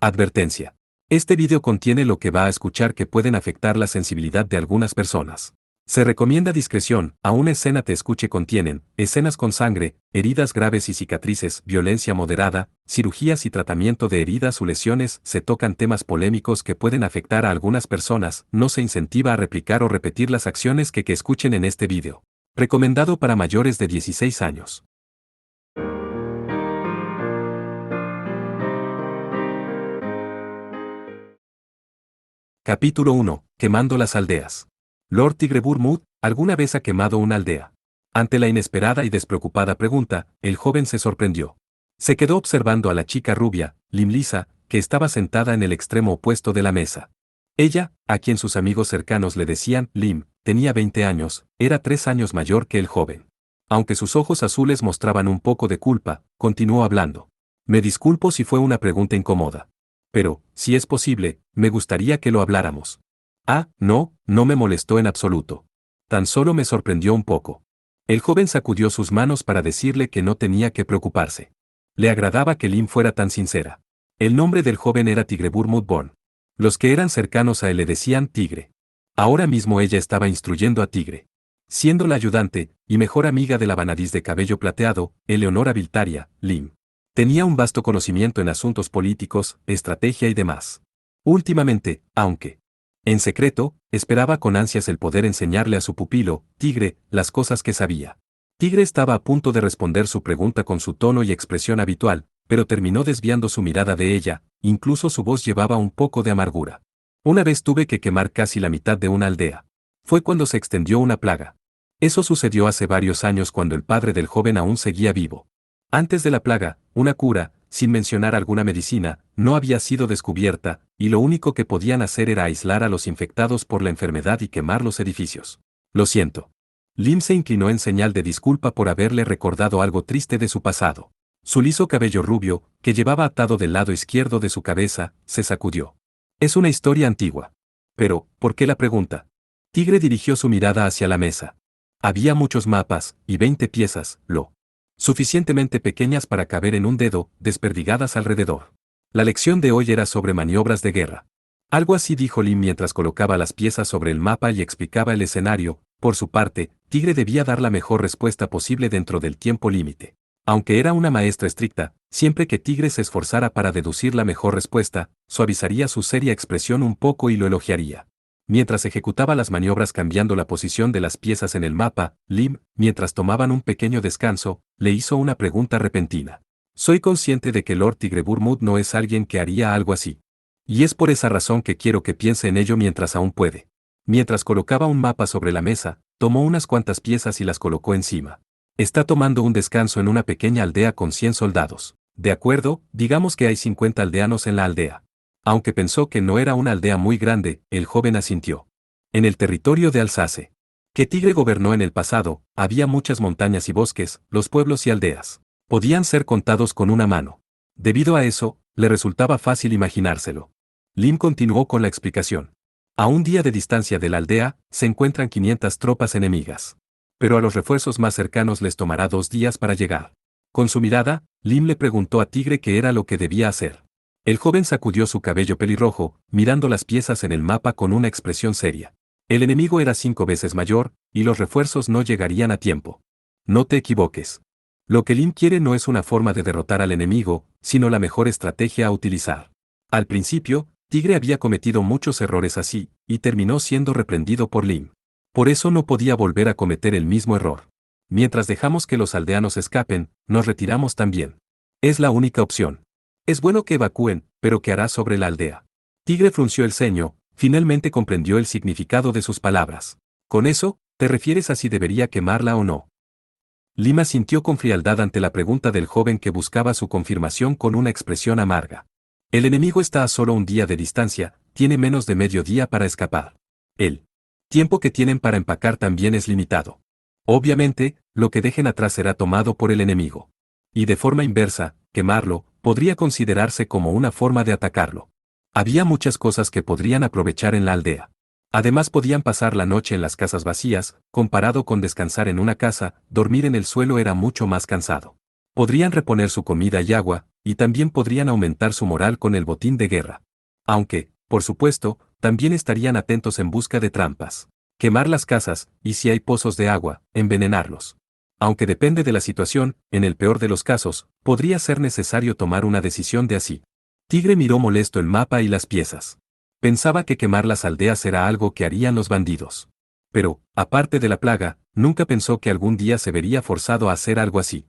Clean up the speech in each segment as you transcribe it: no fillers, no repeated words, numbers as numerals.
Advertencia. Este video contiene lo que va a escuchar que pueden afectar la sensibilidad de algunas personas. Se recomienda discreción, aún escena te escuche contienen, escenas con sangre, heridas graves y cicatrices, violencia moderada, cirugías y tratamiento de heridas o lesiones, se tocan temas polémicos que pueden afectar a algunas personas, no se incentiva a replicar o repetir las acciones que escuchen en este video. Recomendado para mayores de 16 años. Capítulo 1. Quemando las aldeas. Lord Tigreburmood, ¿alguna vez ha quemado una aldea? Ante la inesperada y despreocupada pregunta, el joven se sorprendió. Se quedó observando a la chica rubia, Limlisa, que estaba sentada en el extremo opuesto de la mesa. Ella, a quien sus amigos cercanos le decían Lim, tenía 20 años, era 3 años mayor que el joven. Aunque sus ojos azules mostraban un poco de culpa, continuó hablando. Me disculpo si fue una pregunta incómoda. Pero, si es posible, me gustaría que lo habláramos. Ah, no me molestó en absoluto. Tan solo me sorprendió un poco. El joven sacudió sus manos para decirle que no tenía que preocuparse. Le agradaba que Lim fuera tan sincera. El nombre del joven era Tigreburmood Born. Los que eran cercanos a él le decían Tigre. Ahora mismo ella estaba instruyendo a Tigre. Siendo la ayudante, y mejor amiga de la Vanadis de cabello plateado, Eleonora Viltaria, Lim. Tenía un vasto conocimiento en asuntos políticos, estrategia y demás. Últimamente, aunque en secreto, esperaba con ansias el poder enseñarle a su pupilo, Tigre, las cosas que sabía. Tigre estaba a punto de responder su pregunta con su tono y expresión habitual, pero terminó desviando su mirada de ella, incluso su voz llevaba un poco de amargura. Una vez tuve que quemar casi la mitad de una aldea. Fue cuando se extendió una plaga. Eso sucedió hace varios años cuando el padre del joven aún seguía vivo. Antes de la plaga, una cura, sin mencionar alguna medicina, no había sido descubierta, y lo único que podían hacer era aislar a los infectados por la enfermedad y quemar los edificios. Lo siento. Lim se inclinó en señal de disculpa por haberle recordado algo triste de su pasado. Su liso cabello rubio, que llevaba atado del lado izquierdo de su cabeza, se sacudió. Es una historia antigua. Pero, ¿por qué la pregunta? Tigre dirigió su mirada hacia la mesa. Había muchos mapas, y 20 piezas, suficientemente pequeñas para caber en un dedo, desperdigadas alrededor. La lección de hoy era sobre maniobras de guerra. Algo así dijo Lim mientras colocaba las piezas sobre el mapa y explicaba el escenario. Por su parte, Tigre debía dar la mejor respuesta posible dentro del tiempo límite. Aunque era una maestra estricta, siempre que Tigre se esforzara para deducir la mejor respuesta, suavizaría su seria expresión un poco y lo elogiaría. Mientras ejecutaba las maniobras cambiando la posición de las piezas en el mapa, Lim, mientras tomaban un pequeño descanso, le hizo una pregunta repentina. Soy consciente de que Lord Tigreburmood no es alguien que haría algo así. Y es por esa razón que quiero que piense en ello mientras aún puede. Mientras colocaba un mapa sobre la mesa, tomó unas cuantas piezas y las colocó encima. Está tomando un descanso en una pequeña aldea con 100 soldados. De acuerdo, digamos que hay 50 aldeanos en la aldea. Aunque pensó que no era una aldea muy grande, el joven asintió. En el territorio de Alsace, que Tigre gobernó en el pasado, había muchas montañas y bosques, los pueblos y aldeas. Podían ser contados con una mano. Debido a eso, le resultaba fácil imaginárselo. Lim continuó con la explicación. A un día de distancia de la aldea, se encuentran 500 tropas enemigas. Pero a los refuerzos más cercanos les tomará 2 días para llegar. Con su mirada, Lim le preguntó a Tigre qué era lo que debía hacer. El joven sacudió su cabello pelirrojo, mirando las piezas en el mapa con una expresión seria. El enemigo era 5 veces mayor, y los refuerzos no llegarían a tiempo. No te equivoques. Lo que Lim quiere no es una forma de derrotar al enemigo, sino la mejor estrategia a utilizar. Al principio, Tigre había cometido muchos errores así, y terminó siendo reprendido por Lim. Por eso no podía volver a cometer el mismo error. Mientras dejamos que los aldeanos escapen, nos retiramos también. Es la única opción. Es bueno que evacúen, pero ¿qué hará sobre la aldea? Tigre frunció el ceño, finalmente comprendió el significado de sus palabras. ¿Con eso, te refieres a si debería quemarla o no? Lima sintió con frialdad ante la pregunta del joven que buscaba su confirmación con una expresión amarga. El enemigo está a solo un día de distancia, tiene menos de medio día para escapar. El tiempo que tienen para empacar también es limitado. Obviamente, lo que dejen atrás será tomado por el enemigo. Y de forma inversa, quemarlo, podría considerarse como una forma de atacarlo. Había muchas cosas que podrían aprovechar en la aldea. Además podían pasar la noche en las casas vacías, comparado con descansar en una casa, dormir en el suelo era mucho más cansado. Podrían reponer su comida y agua, y también podrían aumentar su moral con el botín de guerra. Aunque, por supuesto, también estarían atentos en busca de trampas. Quemar las casas, y si hay pozos de agua, envenenarlos. Aunque depende de la situación, en el peor de los casos, podría ser necesario tomar una decisión de así. Tigre miró molesto el mapa y las piezas. Pensaba que quemar las aldeas era algo que harían los bandidos. Pero, aparte de la plaga, nunca pensó que algún día se vería forzado a hacer algo así.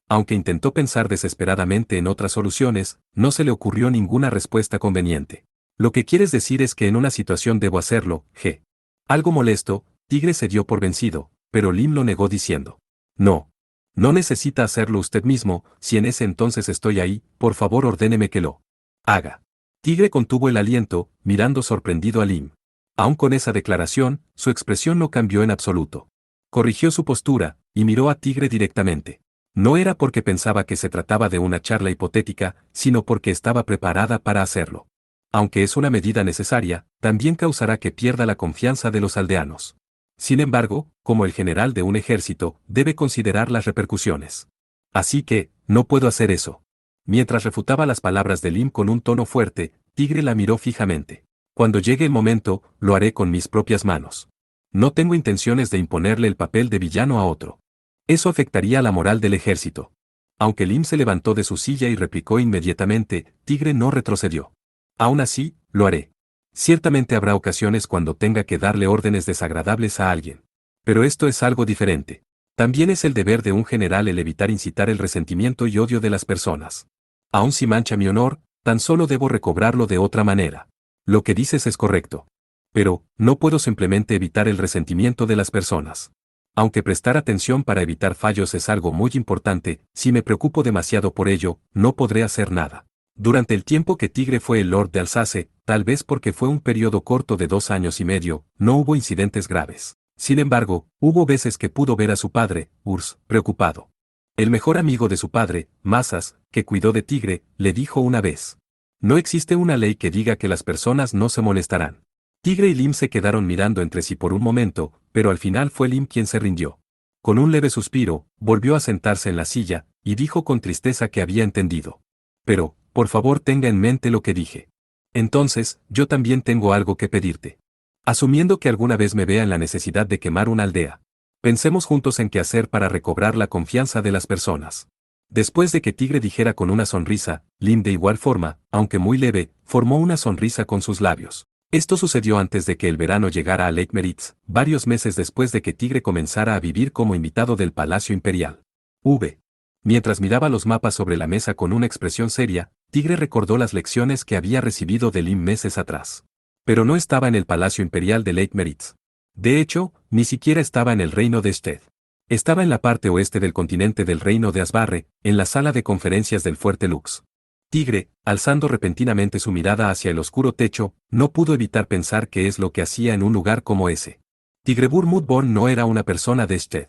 Aunque intentó pensar desesperadamente en otras soluciones, no se le ocurrió ninguna respuesta conveniente. Lo que quieres decir es que en una situación debo hacerlo, G. Algo molesto, Tigre se dio por vencido, pero Lim lo negó diciendo. No. No necesita hacerlo usted mismo, si en ese entonces estoy ahí, por favor ordéneme que lo haga. Tigre contuvo el aliento, mirando sorprendido a Lim. Aun con esa declaración, su expresión no cambió en absoluto. Corrigió su postura, y miró a Tigre directamente. No era porque pensaba que se trataba de una charla hipotética, sino porque estaba preparada para hacerlo. Aunque es una medida necesaria, también causará que pierda la confianza de los aldeanos. Sin embargo, como el general de un ejército, debe considerar las repercusiones. Así que, no puedo hacer eso. Mientras refutaba las palabras de Lim con un tono fuerte, Tigre la miró fijamente. Cuando llegue el momento, lo haré con mis propias manos. No tengo intenciones de imponerle el papel de villano a otro. Eso afectaría la moral del ejército. Aunque Lim se levantó de su silla y replicó inmediatamente, Tigre no retrocedió. Aún así, lo haré. Ciertamente habrá ocasiones cuando tenga que darle órdenes desagradables a alguien. Pero esto es algo diferente. También es el deber de un general el evitar incitar el resentimiento y odio de las personas. Aun si mancha mi honor, tan solo debo recobrarlo de otra manera. Lo que dices es correcto. Pero, no puedo simplemente evitar el resentimiento de las personas. Aunque prestar atención para evitar fallos es algo muy importante, si me preocupo demasiado por ello, no podré hacer nada. Durante el tiempo que Tigre fue el Lord de Alsace, tal vez porque fue un periodo corto de 2 años y medio, no hubo incidentes graves. Sin embargo, hubo veces que pudo ver a su padre, Urs, preocupado. El mejor amigo de su padre, Masas, que cuidó de Tigre, le dijo una vez. No existe una ley que diga que las personas no se molestarán. Tigre y Lim se quedaron mirando entre sí por un momento, pero al final fue Lim quien se rindió. Con un leve suspiro, volvió a sentarse en la silla, y dijo con tristeza que había entendido. Pero, por favor tenga en mente lo que dije. Entonces, yo también tengo algo que pedirte. Asumiendo que alguna vez me vea en la necesidad de quemar una aldea. Pensemos juntos en qué hacer para recobrar la confianza de las personas. Después de que Tigre dijera con una sonrisa, Lim de igual forma, aunque muy leve, formó una sonrisa con sus labios. Esto sucedió antes de que el verano llegara a Lake Meritz, varios meses después de que Tigre comenzara a vivir como invitado del Palacio Imperial. Mientras miraba los mapas sobre la mesa con una expresión seria, Tigre recordó las lecciones que había recibido de Lim meses atrás. Pero no estaba en el Palacio Imperial de Lake Meritz. De hecho, ni siquiera estaba en el reino de Sted. Estaba en la parte oeste del continente del reino de Asbarre, en la sala de conferencias del Fuerte Lux. Tigre, alzando repentinamente su mirada hacia el oscuro techo, no pudo evitar pensar qué es lo que hacía en un lugar como ese. Tigrebur Mudborn no era una persona de Sted.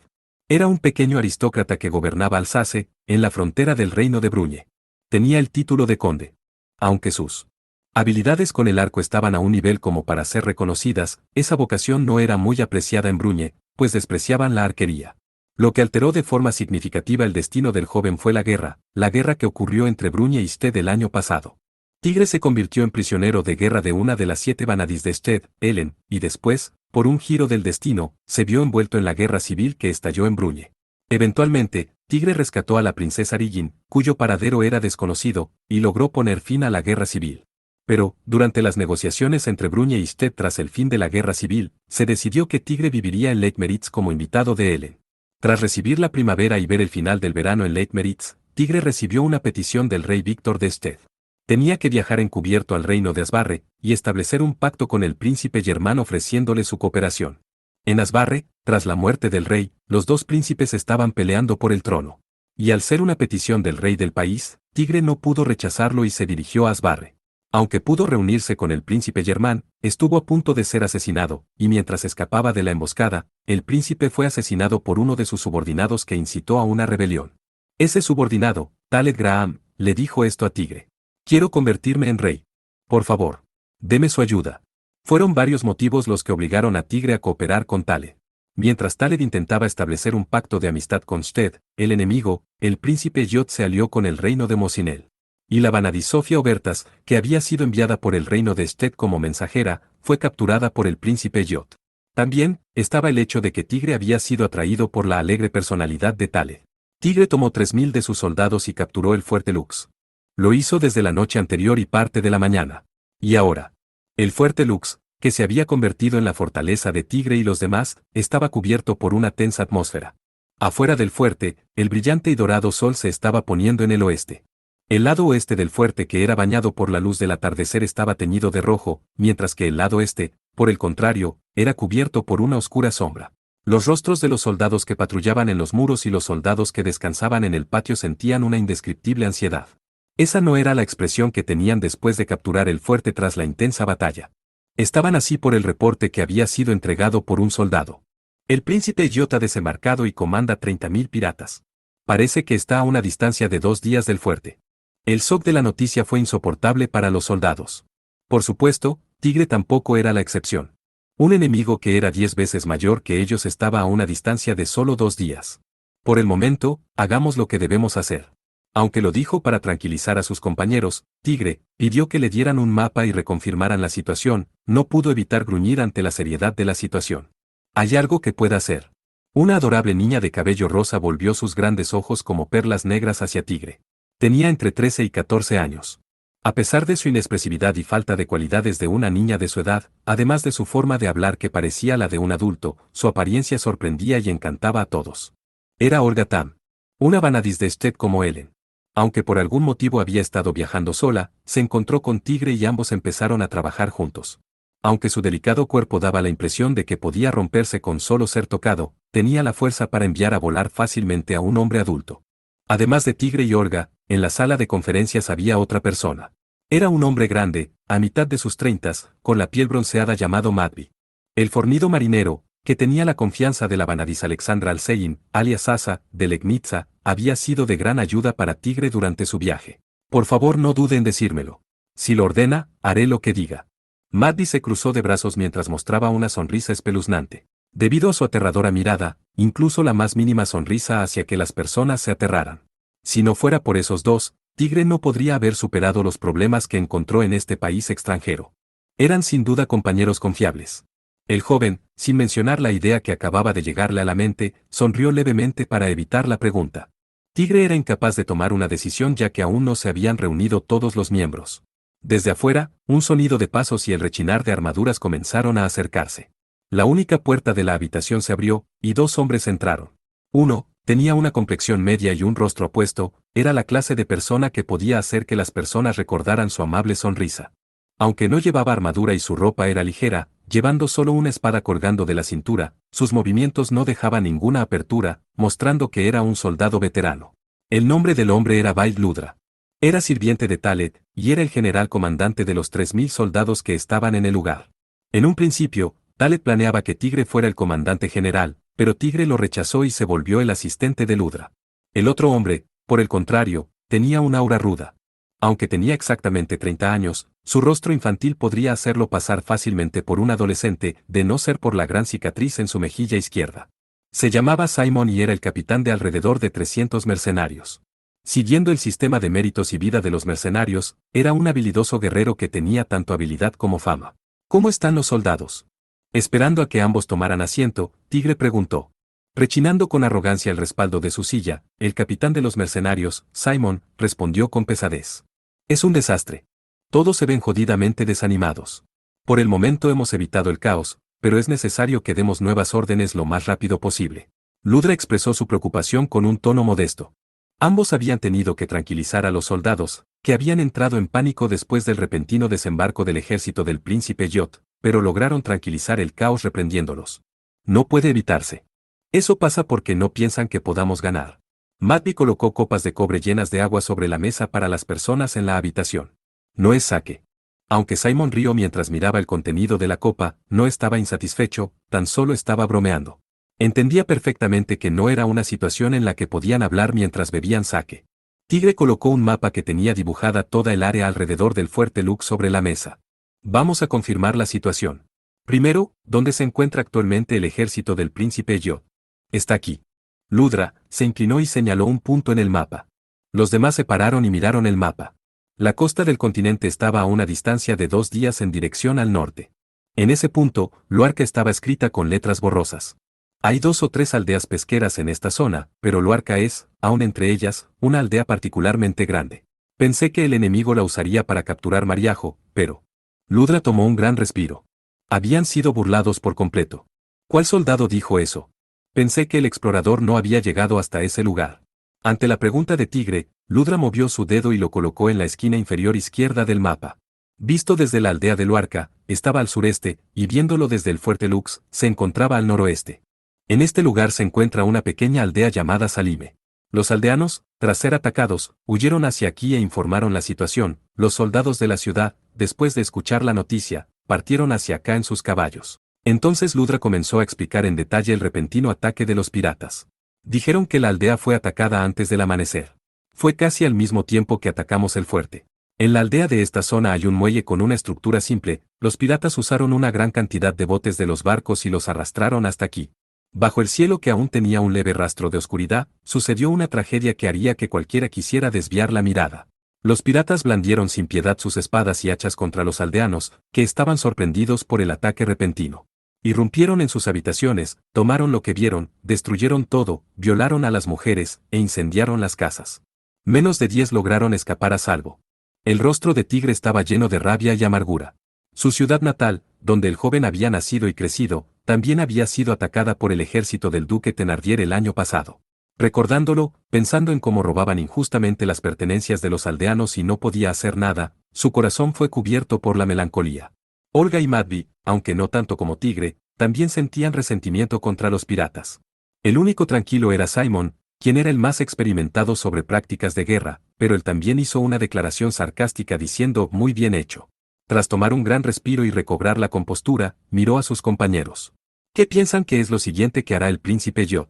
Era un pequeño aristócrata que gobernaba Alsace, en la frontera del reino de Bruñe. Tenía el título de conde. Aunque sus habilidades con el arco estaban a un nivel como para ser reconocidas, esa vocación no era muy apreciada en Bruñe, pues despreciaban la arquería. Lo que alteró de forma significativa el destino del joven fue la guerra que ocurrió entre Bruñe y Sted el año pasado. Tigre se convirtió en prisionero de guerra de una de las 7 vanadis de Sted, Ellen, y después, por un giro del destino, se vio envuelto en la guerra civil que estalló en Bruñe. Eventualmente, Tigre rescató a la princesa Rigin, cuyo paradero era desconocido, y logró poner fin a la guerra civil. Pero, durante las negociaciones entre Bruñe y Sted tras el fin de la guerra civil, se decidió que Tigre viviría en Lake Meritz como invitado de Ellen. Tras recibir la primavera y ver el final del verano en Lake Meritz, Tigre recibió una petición del rey Víctor de Sted. Tenía que viajar encubierto al reino de Asbarre, y establecer un pacto con el príncipe Germán ofreciéndole su cooperación. En Asbarre, tras la muerte del rey, los dos príncipes estaban peleando por el trono. Y al ser una petición del rey del país, Tigre no pudo rechazarlo y se dirigió a Asbarre. Aunque pudo reunirse con el príncipe Germán, estuvo a punto de ser asesinado, y mientras escapaba de la emboscada, el príncipe fue asesinado por uno de sus subordinados que incitó a una rebelión. Ese subordinado, Taled Graham, le dijo esto a Tigre. Quiero convertirme en rey. Por favor, deme su ayuda. Fueron varios motivos los que obligaron a Tigre a cooperar con Taled. Mientras Taled intentaba establecer un pacto de amistad con Sted, el enemigo, el príncipe Jot se alió con el reino de Mosinel. Y la Vanadis Sofia Obertas, que había sido enviada por el reino de Sted como mensajera, fue capturada por el príncipe Jot. También, estaba el hecho de que Tigre había sido atraído por la alegre personalidad de Tale. Tigre tomó 3000 de sus soldados y capturó el fuerte Lux. Lo hizo desde la noche anterior y parte de la mañana. Y ahora, el fuerte Lux, que se había convertido en la fortaleza de Tigre y los demás, estaba cubierto por una tensa atmósfera. Afuera del fuerte, el brillante y dorado sol se estaba poniendo en el oeste. El lado oeste del fuerte, que era bañado por la luz del atardecer, estaba teñido de rojo, mientras que el lado este, por el contrario, era cubierto por una oscura sombra. Los rostros de los soldados que patrullaban en los muros y los soldados que descansaban en el patio sentían una indescriptible ansiedad. Esa no era la expresión que tenían después de capturar el fuerte tras la intensa batalla. Estaban así por el reporte que había sido entregado por un soldado. El príncipe Jot ha desembarcado y comanda 30.000 piratas. Parece que está a una distancia de 2 días del fuerte. El shock de la noticia fue insoportable para los soldados. Por supuesto, Tigre tampoco era la excepción. Un enemigo que era 10 veces mayor que ellos estaba a una distancia de solo 2 días. Por el momento, hagamos lo que debemos hacer. Aunque lo dijo para tranquilizar a sus compañeros, Tigre pidió que le dieran un mapa y reconfirmaran la situación, no pudo evitar gruñir ante la seriedad de la situación. ¿Hay algo que pueda hacer? Una adorable niña de cabello rosa volvió sus grandes ojos como perlas negras hacia Tigre. Tenía entre 13 y 14 años. A pesar de su inexpresividad y falta de cualidades de una niña de su edad, además de su forma de hablar que parecía la de un adulto, su apariencia sorprendía y encantaba a todos. Era Olga Tam, una Vanadis de Sted como Ellen. Aunque por algún motivo había estado viajando sola, se encontró con Tigre y ambos empezaron a trabajar juntos. Aunque su delicado cuerpo daba la impresión de que podía romperse con solo ser tocado, tenía la fuerza para enviar a volar fácilmente a un hombre adulto. Además de Tigre y Olga, en la sala de conferencias había otra persona. Era un hombre grande, a mitad de sus 30, con la piel bronceada, llamado Madby. El fornido marinero, que tenía la confianza de la Vanadis Alexandra Alsein, alias Asa, de Legnitza, había sido de gran ayuda para Tigre durante su viaje. Por favor, no dude en decírmelo. Si lo ordena, haré lo que diga. Madby se cruzó de brazos mientras mostraba una sonrisa espeluznante. Debido a su aterradora mirada, incluso la más mínima sonrisa hacía que las personas se aterraran. Si no fuera por esos dos, Tigre no podría haber superado los problemas que encontró en este país extranjero. Eran sin duda compañeros confiables. El joven, sin mencionar la idea que acababa de llegarle a la mente, sonrió levemente para evitar la pregunta. Tigre era incapaz de tomar una decisión ya que aún no se habían reunido todos los miembros. Desde afuera, un sonido de pasos y el rechinar de armaduras comenzaron a acercarse. La única puerta de la habitación se abrió, y 2 hombres entraron. Uno, tenía una complexión media y un rostro apuesto, era la clase de persona que podía hacer que las personas recordaran su amable sonrisa. Aunque no llevaba armadura y su ropa era ligera, llevando solo una espada colgando de la cintura, sus movimientos no dejaban ninguna apertura, mostrando que era un soldado veterano. El nombre del hombre era Bail Ludra. Era sirviente de Talet, y era el general comandante de los 3000 soldados que estaban en el lugar. En un principio, Talet planeaba que Tigre fuera el comandante general, pero Tigre lo rechazó y se volvió el asistente de Ludra. El otro hombre, por el contrario, tenía un aura ruda. Aunque tenía exactamente 30 años, su rostro infantil podría hacerlo pasar fácilmente por un adolescente, de no ser por la gran cicatriz en su mejilla izquierda. Se llamaba Simon y era el capitán de alrededor de 300 mercenarios. Siguiendo el sistema de méritos y vida de los mercenarios, era un habilidoso guerrero que tenía tanto habilidad como fama. ¿Cómo están los soldados? Esperando a que ambos tomaran asiento, Tigre preguntó. Rechinando con arrogancia el respaldo de su silla, el capitán de los mercenarios, Simon, respondió con pesadez. Es un desastre. Todos se ven jodidamente desanimados. Por el momento hemos evitado el caos, pero es necesario que demos nuevas órdenes lo más rápido posible. Ludra expresó su preocupación con un tono modesto. Ambos habían tenido que tranquilizar a los soldados, que habían entrado en pánico después del repentino desembarco del ejército del príncipe Jot, pero lograron tranquilizar el caos reprendiéndolos. No puede evitarse. Eso pasa porque no piensan que podamos ganar. Madby colocó copas de cobre llenas de agua sobre la mesa para las personas en la habitación. No es saque. Aunque Simon rió mientras miraba el contenido de la copa, no estaba insatisfecho, tan solo estaba bromeando. Entendía perfectamente que no era una situación en la que podían hablar mientras bebían sake. Tigre colocó un mapa que tenía dibujada toda el área alrededor del fuerte Lux sobre la mesa. Vamos a confirmar la situación. Primero, ¿dónde se encuentra actualmente el ejército del príncipe Jot? Está aquí. Ludra se inclinó y señaló un punto en el mapa. Los demás se pararon y miraron el mapa. La costa del continente estaba a una distancia de 2 días en dirección al norte. En ese punto, Luarca estaba escrita con letras borrosas. Hay 2 o 3 aldeas pesqueras en esta zona, pero Luarca es, aún entre ellas, una aldea particularmente grande. Pensé que el enemigo la usaría para capturar Mariajo, pero... Ludra tomó un gran respiro. Habían sido burlados por completo. ¿Cuál soldado dijo eso? Pensé que el explorador no había llegado hasta ese lugar. Ante la pregunta de Tigre, Ludra movió su dedo y lo colocó en la esquina inferior izquierda del mapa. Visto desde la aldea de Luarca, estaba al sureste, y viéndolo desde el fuerte Lux, se encontraba al noroeste. En este lugar se encuentra una pequeña aldea llamada Salime. Los aldeanos, tras ser atacados, huyeron hacia aquí e informaron la situación. Los soldados de la ciudad, después de escuchar la noticia, partieron hacia acá en sus caballos. Entonces Ludra comenzó a explicar en detalle el repentino ataque de los piratas. Dijeron que la aldea fue atacada antes del amanecer. Fue casi al mismo tiempo que atacamos el fuerte. En la aldea de esta zona hay un muelle con una estructura simple. Los piratas usaron una gran cantidad de botes de los barcos y los arrastraron hasta aquí. Bajo el cielo que aún tenía un leve rastro de oscuridad, sucedió una tragedia que haría que cualquiera quisiera desviar la mirada. Los piratas blandieron sin piedad sus espadas y hachas contra los aldeanos, que estaban sorprendidos por el ataque repentino. Irrumpieron en sus habitaciones, tomaron lo que vieron, destruyeron todo, violaron a las mujeres, e incendiaron las casas. Menos de 10 lograron escapar a salvo. El rostro de Tigre estaba lleno de rabia y amargura. Su ciudad natal, donde el joven había nacido y crecido, también había sido atacada por el ejército del duque Thenardier el año pasado. Recordándolo, pensando en cómo robaban injustamente las pertenencias de los aldeanos y no podía hacer nada, su corazón fue cubierto por la melancolía. Olga y Madby, aunque no tanto como Tigre, también sentían resentimiento contra los piratas. El único tranquilo era Simon, quien era el más experimentado sobre prácticas de guerra, pero él también hizo una declaración sarcástica diciendo muy bien hecho. Tras tomar un gran respiro y recobrar la compostura, miró a sus compañeros. ¿Qué piensan que es lo siguiente que hará el príncipe Yod?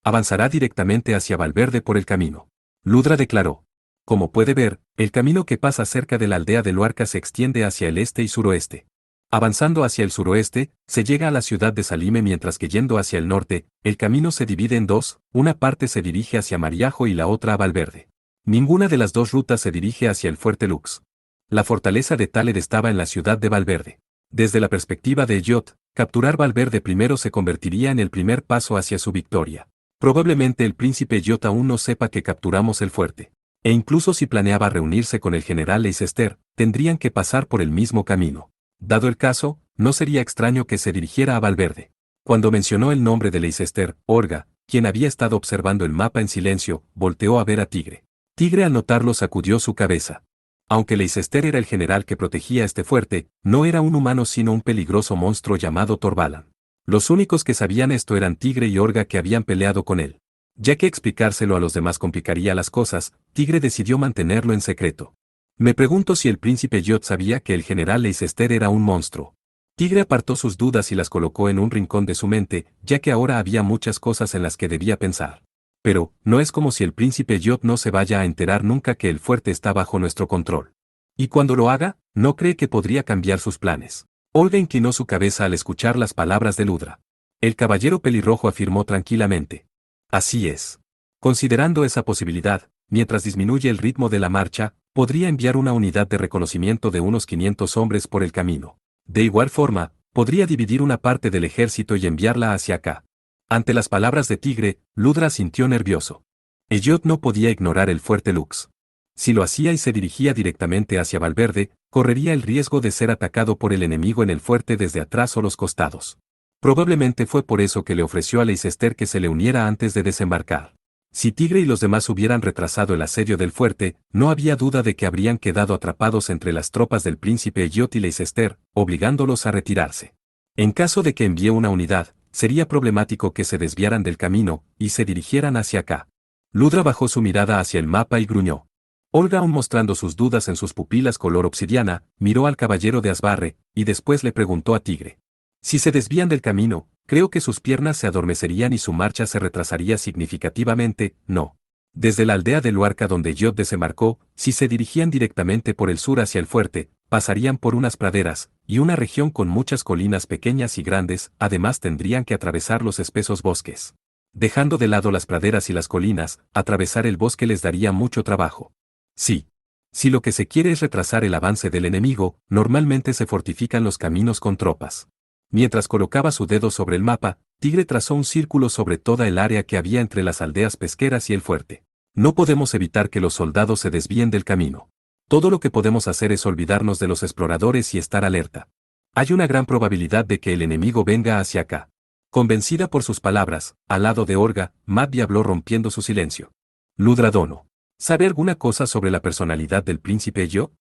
Avanzará directamente hacia Valverde por el camino. Ludra declaró. Como puede ver, el camino que pasa cerca de la aldea de Luarca se extiende hacia el este y suroeste. Avanzando hacia el suroeste, se llega a la ciudad de Salime mientras que yendo hacia el norte, el camino se divide en dos, una parte se dirige hacia Mariajo y la otra a Valverde. Ninguna de las dos rutas se dirige hacia el fuerte Lux. La fortaleza de Táled estaba en la ciudad de Valverde. Desde la perspectiva de Elliot, capturar Valverde primero se convertiría en el primer paso hacia su victoria. Probablemente el príncipe Elliot aún no sepa que capturamos el fuerte. E incluso si planeaba reunirse con el general Leicester, tendrían que pasar por el mismo camino. Dado el caso, no sería extraño que se dirigiera a Valverde. Cuando mencionó el nombre de Leicester, Olga, quien había estado observando el mapa en silencio, volteó a ver a Tigre. Tigre al notarlo sacudió su cabeza. Aunque Leicester era el general que protegía este fuerte, no era un humano sino un peligroso monstruo llamado Torvalan. Los únicos que sabían esto eran Tigre y Olga que habían peleado con él. Ya que explicárselo a los demás complicaría las cosas, Tigre decidió mantenerlo en secreto. Me pregunto si el príncipe Yod sabía que el general Leicester era un monstruo. Tigre apartó sus dudas y las colocó en un rincón de su mente, ya que ahora había muchas cosas en las que debía pensar. Pero, no es como si el príncipe Yod no se vaya a enterar nunca que el fuerte está bajo nuestro control. Y cuando lo haga, no cree que podría cambiar sus planes. Olga inclinó su cabeza al escuchar las palabras de Ludra. El caballero pelirrojo afirmó tranquilamente. Así es. Considerando esa posibilidad, mientras disminuye el ritmo de la marcha, podría enviar una unidad de reconocimiento de unos 500 hombres por el camino. De igual forma, podría dividir una parte del ejército y enviarla hacia acá. Ante las palabras de Tigre, Ludra sintió nervioso. Elliot no podía ignorar el fuerte Lux. Si lo hacía y se dirigía directamente hacia Valverde, correría el riesgo de ser atacado por el enemigo en el fuerte desde atrás o los costados. Probablemente fue por eso que le ofreció a Leicester que se le uniera antes de desembarcar. Si Tigre y los demás hubieran retrasado el asedio del fuerte, no había duda de que habrían quedado atrapados entre las tropas del príncipe Elliot y Leicester, obligándolos a retirarse. En caso de que envíe una unidad, sería problemático que se desviaran del camino y se dirigieran hacia acá. Ludra bajó su mirada hacia el mapa y gruñó. Olga, aún mostrando sus dudas en sus pupilas color obsidiana, miró al caballero de Asbarre, y después le preguntó a Tigre. Si se desvían del camino, creo que sus piernas se adormecerían y su marcha se retrasaría significativamente, no. Desde la aldea de Luarca donde Yod desembarcó, si se dirigían directamente por el sur hacia el fuerte, pasarían por unas praderas, y una región con muchas colinas pequeñas y grandes, además tendrían que atravesar los espesos bosques. Dejando de lado las praderas y las colinas, atravesar el bosque les daría mucho trabajo. Sí. Si lo que se quiere es retrasar el avance del enemigo, normalmente se fortifican los caminos con tropas. Mientras colocaba su dedo sobre el mapa, Tigre trazó un círculo sobre toda el área que había entre las aldeas pesqueras y el fuerte. No podemos evitar que los soldados se desvíen del camino. Todo lo que podemos hacer es olvidarnos de los exploradores y estar alerta. Hay una gran probabilidad de que el enemigo venga hacia acá. Convencida por sus palabras, al lado de Orga, Maddie habló rompiendo su silencio. Ludra Dono. ¿Sabe alguna cosa sobre la personalidad del príncipe Yo?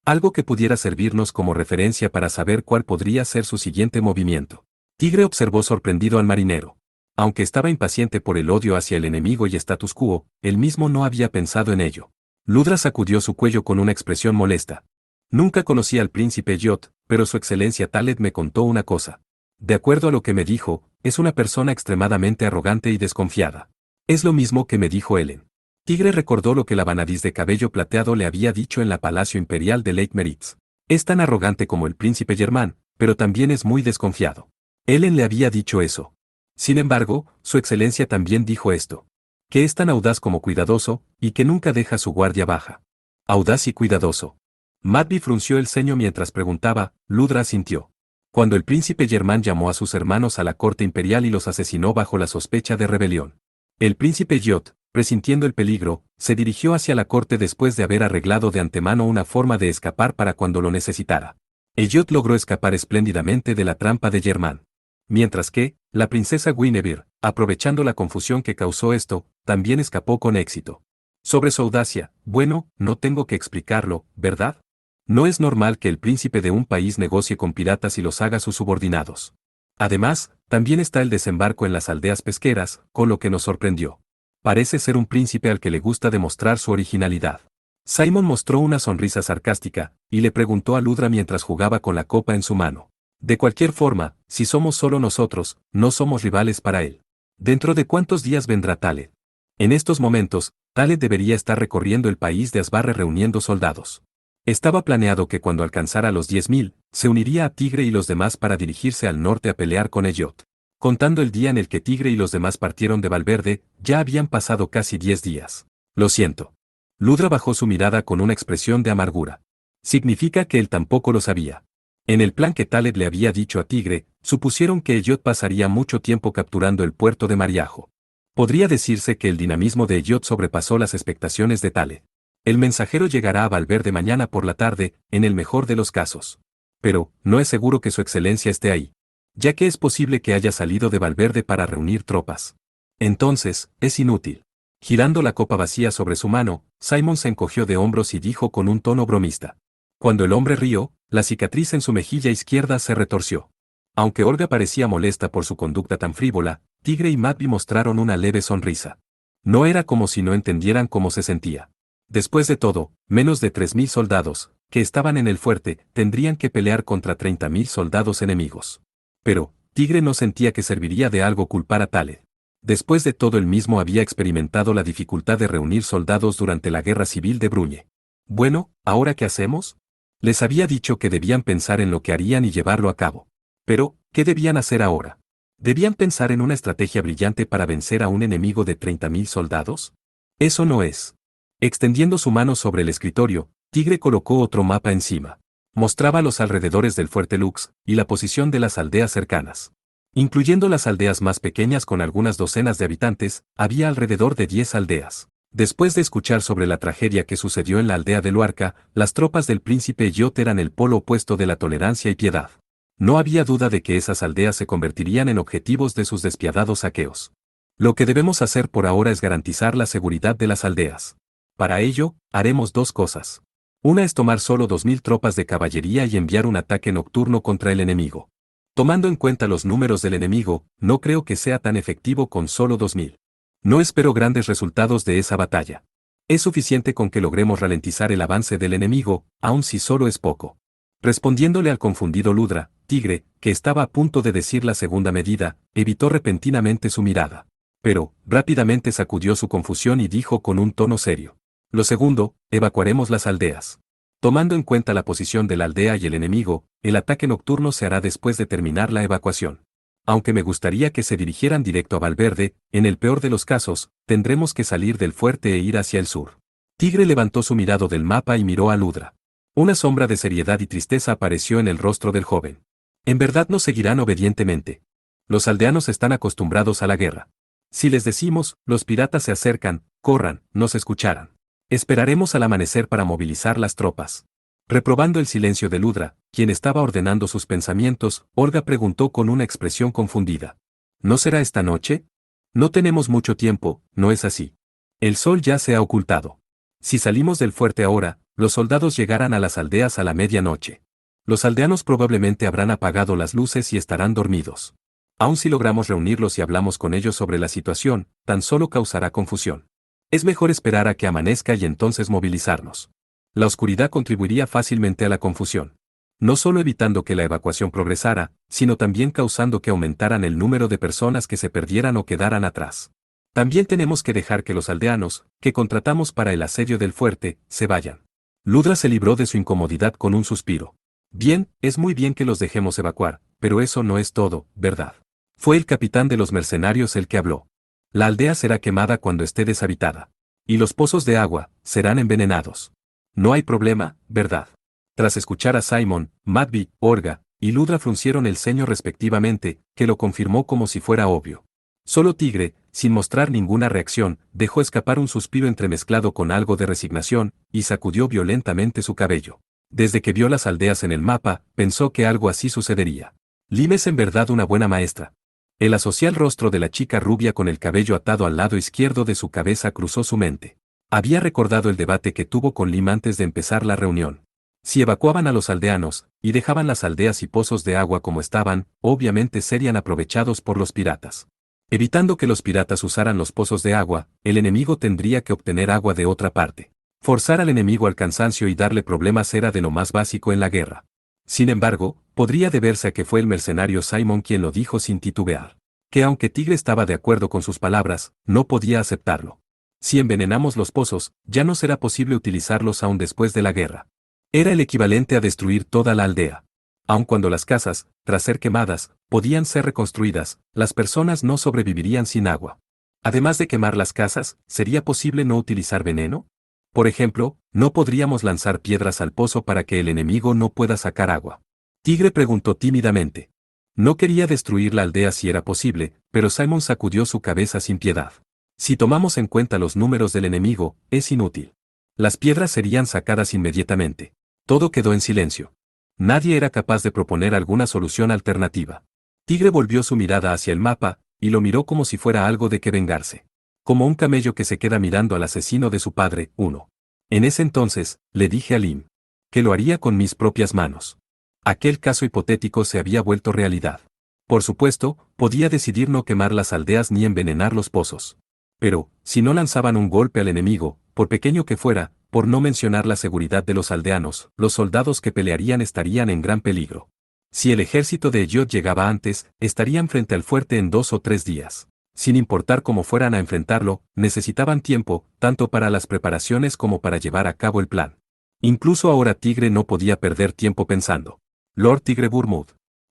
Algo que pudiera servirnos como referencia para saber cuál podría ser su siguiente movimiento. Tigre observó sorprendido al marinero. Aunque estaba impaciente por el odio hacia el enemigo y status quo, él mismo no había pensado en ello. Ludra sacudió su cuello con una expresión molesta. Nunca conocí al príncipe Yot, pero su excelencia Taled me contó una cosa. De acuerdo a lo que me dijo, es una persona extremadamente arrogante y desconfiada. Es lo mismo que me dijo Ellen. Tigre recordó lo que la vanadis de cabello plateado le había dicho en la Palacio Imperial de Lake Meritz. Es tan arrogante como el príncipe Germán, pero también es muy desconfiado. Ellen le había dicho eso. Sin embargo, su excelencia también dijo esto. Que es tan audaz como cuidadoso, y que nunca deja su guardia baja. Audaz y cuidadoso. Maddie frunció el ceño mientras preguntaba, Ludra asintió. Cuando el príncipe Germán llamó a sus hermanos a la corte imperial y los asesinó bajo la sospecha de rebelión. El príncipe Yot, presintiendo el peligro, se dirigió hacia la corte después de haber arreglado de antemano una forma de escapar para cuando lo necesitara. Elliot logró escapar espléndidamente de la trampa de Germán. Mientras que, la princesa Guinevere, aprovechando la confusión que causó esto, también escapó con éxito. Sobre su audacia, bueno, no tengo que explicarlo, ¿verdad? No es normal que el príncipe de un país negocie con piratas y los haga sus subordinados. Además, también está el desembarco en las aldeas pesqueras, con lo que nos sorprendió. Parece ser un príncipe al que le gusta demostrar su originalidad. Simon mostró una sonrisa sarcástica, y le preguntó a Ludra mientras jugaba con la copa en su mano. De cualquier forma, si somos solo nosotros, no somos rivales para él. ¿Dentro de cuántos días vendrá Taled? En estos momentos, Taled debería estar recorriendo el país de Asbarre reuniendo soldados. Estaba planeado que cuando alcanzara los 10.000, se uniría a Tigre y los demás para dirigirse al norte a pelear con Elliot. Contando el día en el que Tigre y los demás partieron de Valverde, ya habían pasado casi 10 días. Lo siento. Ludra bajó su mirada con una expresión de amargura. Significa que él tampoco lo sabía. En el plan que Taled le había dicho a Tigre, supusieron que Elliot pasaría mucho tiempo capturando el puerto de Mariajo. Podría decirse que el dinamismo de Elliot sobrepasó las expectaciones de Taled. El mensajero llegará a Valverde mañana por la tarde, en el mejor de los casos. Pero, no es seguro que su excelencia esté ahí. Ya que es posible que haya salido de Valverde para reunir tropas. Entonces, es inútil. Girando la copa vacía sobre su mano, Simon se encogió de hombros y dijo con un tono bromista. Cuando el hombre rió, la cicatriz en su mejilla izquierda se retorció. Aunque Olga parecía molesta por su conducta tan frívola, Tigre y Maddie mostraron una leve sonrisa. No era como si no entendieran cómo se sentía. Después de todo, menos de 3.000 soldados, que estaban en el fuerte, tendrían que pelear contra 30.000 soldados enemigos. Pero, Tigre no sentía que serviría de algo culpar a Taled. Después de todo él mismo había experimentado la dificultad de reunir soldados durante la guerra civil de Bruñe. Bueno, ¿ahora qué hacemos? Les había dicho que debían pensar en lo que harían y llevarlo a cabo. Pero, ¿qué debían hacer ahora? ¿Debían pensar en una estrategia brillante para vencer a un enemigo de 30.000 soldados? Eso no es. Extendiendo su mano sobre el escritorio, Tigre colocó otro mapa encima. Mostraba los alrededores del fuerte Lux y la posición de las aldeas cercanas. Incluyendo las aldeas más pequeñas con algunas docenas de habitantes, había alrededor de 10 aldeas. Después de escuchar sobre la tragedia que sucedió en la aldea de Luarca, las tropas del príncipe Yot eran el polo opuesto de la tolerancia y piedad. No había duda de que esas aldeas se convertirían en objetivos de sus despiadados saqueos. Lo que debemos hacer por ahora es garantizar la seguridad de las aldeas. Para ello, haremos dos cosas. Una es tomar solo 2.000 tropas de caballería y enviar un ataque nocturno contra el enemigo. Tomando en cuenta los números del enemigo, no creo que sea tan efectivo con solo 2.000. No espero grandes resultados de esa batalla. Es suficiente con que logremos ralentizar el avance del enemigo, aun si solo es poco. Respondiéndole al confundido Ludra, Tigre, que estaba a punto de decir la segunda medida, evitó repentinamente su mirada. Pero, rápidamente sacudió su confusión y dijo con un tono serio. Lo segundo, evacuaremos las aldeas. Tomando en cuenta la posición de la aldea y el enemigo, el ataque nocturno se hará después de terminar la evacuación. Aunque me gustaría que se dirigieran directo a Valverde, en el peor de los casos, tendremos que salir del fuerte e ir hacia el sur. Tigre levantó su mirado del mapa y miró a Ludra. Una sombra de seriedad y tristeza apareció en el rostro del joven. En verdad nos seguirán obedientemente. Los aldeanos están acostumbrados a la guerra. Si les decimos, los piratas se acercan, corran, nos escucharán. Esperaremos al amanecer para movilizar las tropas. Reprobando el silencio de Ludra, quien estaba ordenando sus pensamientos, Olga preguntó con una expresión confundida. ¿No será esta noche? No tenemos mucho tiempo, ¿no es así? El sol ya se ha ocultado. Si salimos del fuerte ahora, los soldados llegarán a las aldeas a la medianoche. Los aldeanos probablemente habrán apagado las luces y estarán dormidos. Aun si logramos reunirlos y hablamos con ellos sobre la situación, tan solo causará confusión. Es mejor esperar a que amanezca y entonces movilizarnos. La oscuridad contribuiría fácilmente a la confusión. No solo evitando que la evacuación progresara, sino también causando que aumentaran el número de personas que se perdieran o quedaran atrás. También tenemos que dejar que los aldeanos, que contratamos para el asedio del fuerte, se vayan. Ludra se libró de su incomodidad con un suspiro. Bien, es muy bien que los dejemos evacuar, pero eso no es todo, ¿verdad? Fue el capitán de los mercenarios el que habló. La aldea será quemada cuando esté deshabitada. Y los pozos de agua serán envenenados. No hay problema, ¿verdad? Tras escuchar a Simon, Madby, Olga y Ludra fruncieron el ceño respectivamente, que lo confirmó como si fuera obvio. Solo Tigre, sin mostrar ninguna reacción, dejó escapar un suspiro entremezclado con algo de resignación, y sacudió violentamente su cabello. Desde que vio las aldeas en el mapa, pensó que algo así sucedería. Lim es en verdad una buena maestra. El asocial rostro de la chica rubia con el cabello atado al lado izquierdo de su cabeza cruzó su mente. Había recordado el debate que tuvo con Lim antes de empezar la reunión. Si evacuaban a los aldeanos, y dejaban las aldeas y pozos de agua como estaban, obviamente serían aprovechados por los piratas. Evitando que los piratas usaran los pozos de agua, el enemigo tendría que obtener agua de otra parte. Forzar al enemigo al cansancio y darle problemas era de lo más básico en la guerra. Sin embargo, podría deberse a que fue el mercenario Simon quien lo dijo sin titubear. Que aunque Tigre estaba de acuerdo con sus palabras, no podía aceptarlo. Si envenenamos los pozos, ya no será posible utilizarlos aún después de la guerra. Era el equivalente a destruir toda la aldea. Aun cuando las casas, tras ser quemadas, podían ser reconstruidas, las personas no sobrevivirían sin agua. Además de quemar las casas, ¿sería posible no utilizar veneno? Por ejemplo, ¿no podríamos lanzar piedras al pozo para que el enemigo no pueda sacar agua? Tigre preguntó tímidamente. No quería destruir la aldea si era posible, pero Simon sacudió su cabeza sin piedad. Si tomamos en cuenta los números del enemigo, es inútil. Las piedras serían sacadas inmediatamente. Todo quedó en silencio. Nadie era capaz de proponer alguna solución alternativa. Tigre volvió su mirada hacia el mapa, y lo miró como si fuera algo de que vengarse. Como un camello que se queda mirando al asesino de su padre, uno. En ese entonces, le dije a Lim, que lo haría con mis propias manos. Aquel caso hipotético se había vuelto realidad. Por supuesto, podía decidir no quemar las aldeas ni envenenar los pozos. Pero, si no lanzaban un golpe al enemigo, por pequeño que fuera, por no mencionar la seguridad de los aldeanos, los soldados que pelearían estarían en gran peligro. Si el ejército de Elliot llegaba antes, estarían frente al fuerte en 2 o 3 días. Sin importar cómo fueran a enfrentarlo, necesitaban tiempo, tanto para las preparaciones como para llevar a cabo el plan. Incluso ahora Tigre no podía perder tiempo pensando. Lord Tigre Burmood.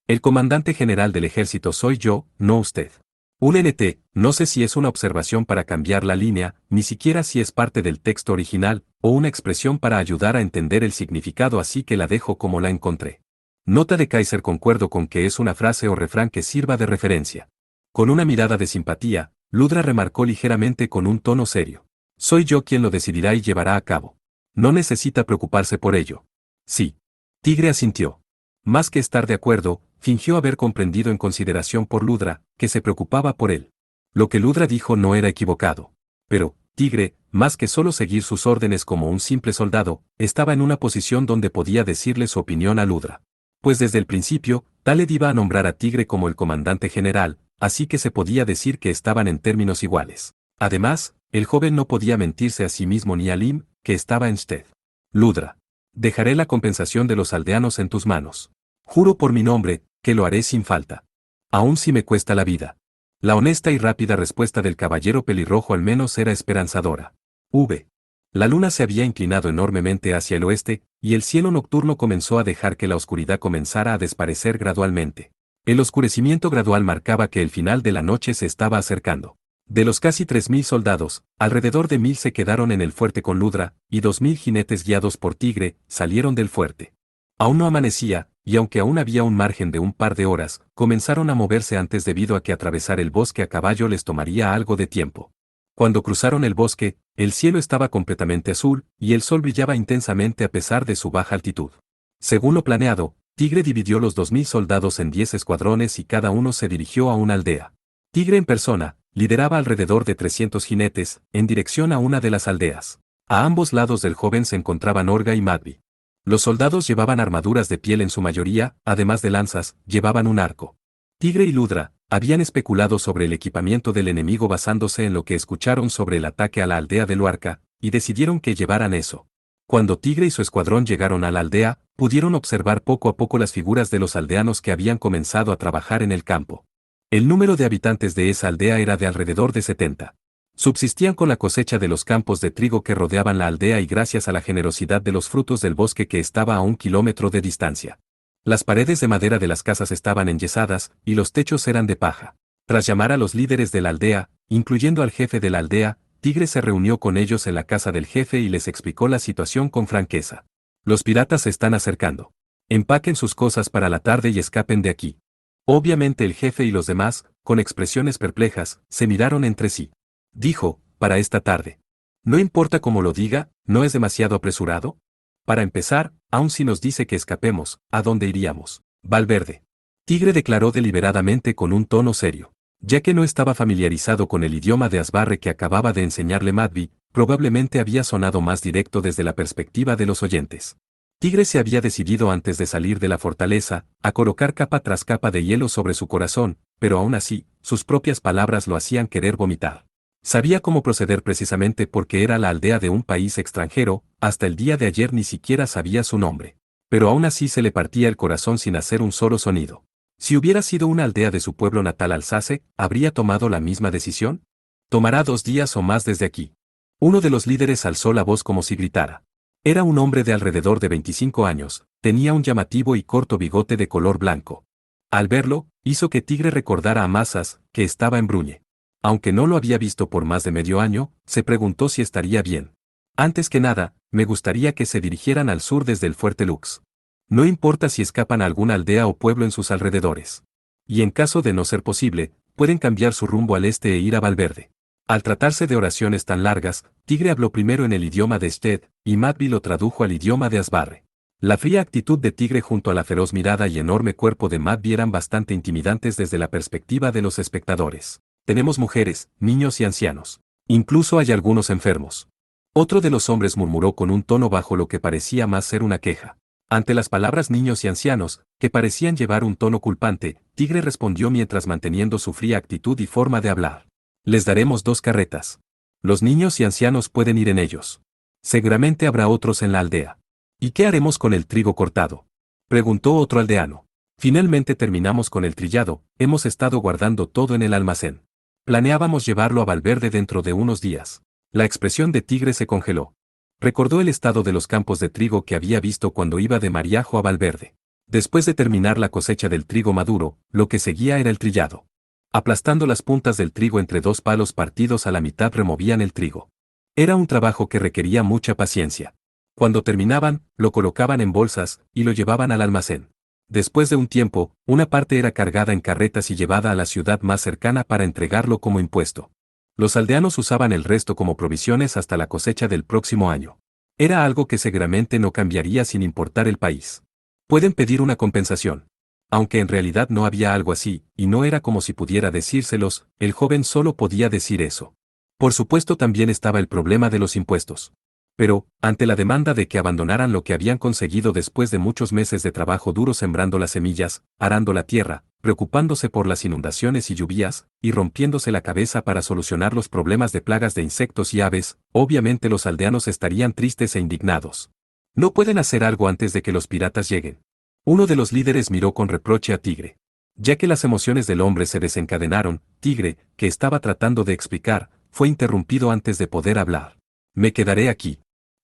El comandante general del ejército soy yo, no usted. Un NT, no sé si es una observación para cambiar la línea, ni siquiera si es parte del texto original, o una expresión para ayudar a entender el significado, así que la dejo como la encontré. Nota de Kaiser: concuerdo con que es una frase o refrán que sirva de referencia. Con una mirada de simpatía, Ludra remarcó ligeramente con un tono serio. Soy yo quien lo decidirá y llevará a cabo. No necesita preocuparse por ello. Sí. Tigre asintió. Más que estar de acuerdo, fingió haber comprendido en consideración por Ludra, que se preocupaba por él. Lo que Ludra dijo no era equivocado. Pero, Tigre, más que solo seguir sus órdenes como un simple soldado, estaba en una posición donde podía decirle su opinión a Ludra. Pues desde el principio, Taled iba a nombrar a Tigre como el comandante general, así que se podía decir que estaban en términos iguales. Además, el joven no podía mentirse a sí mismo ni a Lim, que estaba en Sted. Ludra. Dejaré la compensación de los aldeanos en tus manos. Juro por mi nombre, que lo haré sin falta. Aun si me cuesta la vida. La honesta y rápida respuesta del caballero pelirrojo al menos era esperanzadora. La luna se había inclinado enormemente hacia el oeste, y el cielo nocturno comenzó a dejar que la oscuridad comenzara a desaparecer gradualmente. El oscurecimiento gradual marcaba que el final de la noche se estaba acercando. De los casi 3.000 soldados, alrededor de 1.000 se quedaron en el fuerte con Ludra, y 2.000 jinetes guiados por Tigre salieron del fuerte. Aún no amanecía, y aunque aún había un margen de un par de horas, comenzaron a moverse antes debido a que atravesar el bosque a caballo les tomaría algo de tiempo. Cuando cruzaron el bosque, el cielo estaba completamente azul, y el sol brillaba intensamente a pesar de su baja altitud. Según lo planeado, Tigre dividió los 2.000 soldados en 10 escuadrones y cada uno se dirigió a una aldea. Tigre en persona, lideraba alrededor de 300 jinetes, en dirección a una de las aldeas. A ambos lados del joven se encontraban Orga y Madvi. Los soldados llevaban armaduras de piel en su mayoría, además de lanzas, llevaban un arco. Tigre y Ludra habían especulado sobre el equipamiento del enemigo basándose en lo que escucharon sobre el ataque a la aldea de Luarca, y decidieron que llevaran eso. Cuando Tigre y su escuadrón llegaron a la aldea, pudieron observar poco a poco las figuras de los aldeanos que habían comenzado a trabajar en el campo. El número de habitantes de esa aldea era de alrededor de 70. Subsistían con la cosecha de los campos de trigo que rodeaban la aldea y gracias a la generosidad de los frutos del bosque que estaba a 1 kilómetro de distancia. Las paredes de madera de las casas estaban enyesadas, y los techos eran de paja. Tras llamar a los líderes de la aldea, incluyendo al jefe de la aldea, Tigre se reunió con ellos en la casa del jefe y les explicó la situación con franqueza. Los piratas se están acercando. Empaquen sus cosas para la tarde y escapen de aquí. Obviamente el jefe y los demás, con expresiones perplejas, se miraron entre sí. Dijo, para esta tarde. No importa cómo lo diga, ¿no es demasiado apresurado? Para empezar, aun si nos dice que escapemos, ¿a dónde iríamos? Valverde. Tigre declaró deliberadamente con un tono serio. Ya que no estaba familiarizado con el idioma de Asbarre que acababa de enseñarle Madvi, probablemente había sonado más directo desde la perspectiva de los oyentes. Tigre se había decidido antes de salir de la fortaleza, a colocar capa tras capa de hielo sobre su corazón, pero aún así, sus propias palabras lo hacían querer vomitar. Sabía cómo proceder precisamente porque era la aldea de un país extranjero, hasta el día de ayer ni siquiera sabía su nombre. Pero aún así se le partía el corazón sin hacer un solo sonido. Si hubiera sido una aldea de su pueblo natal Alsace, ¿habría tomado la misma decisión? Tomará 2 días o más desde aquí. Uno de los líderes alzó la voz como si gritara. Era un hombre de alrededor de 25 años, tenía un llamativo y corto bigote de color blanco. Al verlo, hizo que Tigre recordara a Masas, que estaba en Bruñe. Aunque no lo había visto por más de medio año, se preguntó si estaría bien. Antes que nada, me gustaría que se dirigieran al sur desde el fuerte Lux. No importa si escapan a alguna aldea o pueblo en sus alrededores. Y en caso de no ser posible, pueden cambiar su rumbo al este e ir a Valverde. Al tratarse de oraciones tan largas, Tigre habló primero en el idioma de Sted, y Madvi lo tradujo al idioma de Asbarre. La fría actitud de Tigre junto a la feroz mirada y enorme cuerpo de Madvi eran bastante intimidantes desde la perspectiva de los espectadores. Tenemos mujeres, niños y ancianos. Incluso hay algunos enfermos. Otro de los hombres murmuró con un tono bajo lo que parecía más ser una queja. Ante las palabras niños y ancianos, que parecían llevar un tono culpante, Tigre respondió mientras manteniendo su fría actitud y forma de hablar. Les daremos 2 carretas. Los niños y ancianos pueden ir en ellos. Seguramente habrá otros en la aldea. ¿Y qué haremos con el trigo cortado? Preguntó otro aldeano. Finalmente terminamos con el trillado, hemos estado guardando todo en el almacén. Planeábamos llevarlo a Valverde dentro de unos días. La expresión de Tigre se congeló. Recordó el estado de los campos de trigo que había visto cuando iba de Mariajo a Valverde. Después de terminar la cosecha del trigo maduro, lo que seguía era el trillado. Aplastando las puntas del trigo entre 2 palos partidos a la mitad removían el trigo. Era un trabajo que requería mucha paciencia. Cuando terminaban, lo colocaban en bolsas y lo llevaban al almacén. Después de un tiempo, una parte era cargada en carretas y llevada a la ciudad más cercana para entregarlo como impuesto. Los aldeanos usaban el resto como provisiones hasta la cosecha del próximo año. Era algo que seguramente no cambiaría sin importar el país. Pueden pedir una compensación. Aunque en realidad no había algo así, y no era como si pudiera decírselos, el joven solo podía decir eso. Por supuesto también estaba el problema de los impuestos. Pero, ante la demanda de que abandonaran lo que habían conseguido después de muchos meses de trabajo duro sembrando las semillas, arando la tierra, preocupándose por las inundaciones y lluvias, y rompiéndose la cabeza para solucionar los problemas de plagas de insectos y aves, obviamente los aldeanos estarían tristes e indignados. No pueden hacer algo antes de que los piratas lleguen. Uno de los líderes miró con reproche a Tigre. Ya que las emociones del hombre se desencadenaron, Tigre, que estaba tratando de explicar, fue interrumpido antes de poder hablar. Me quedaré aquí.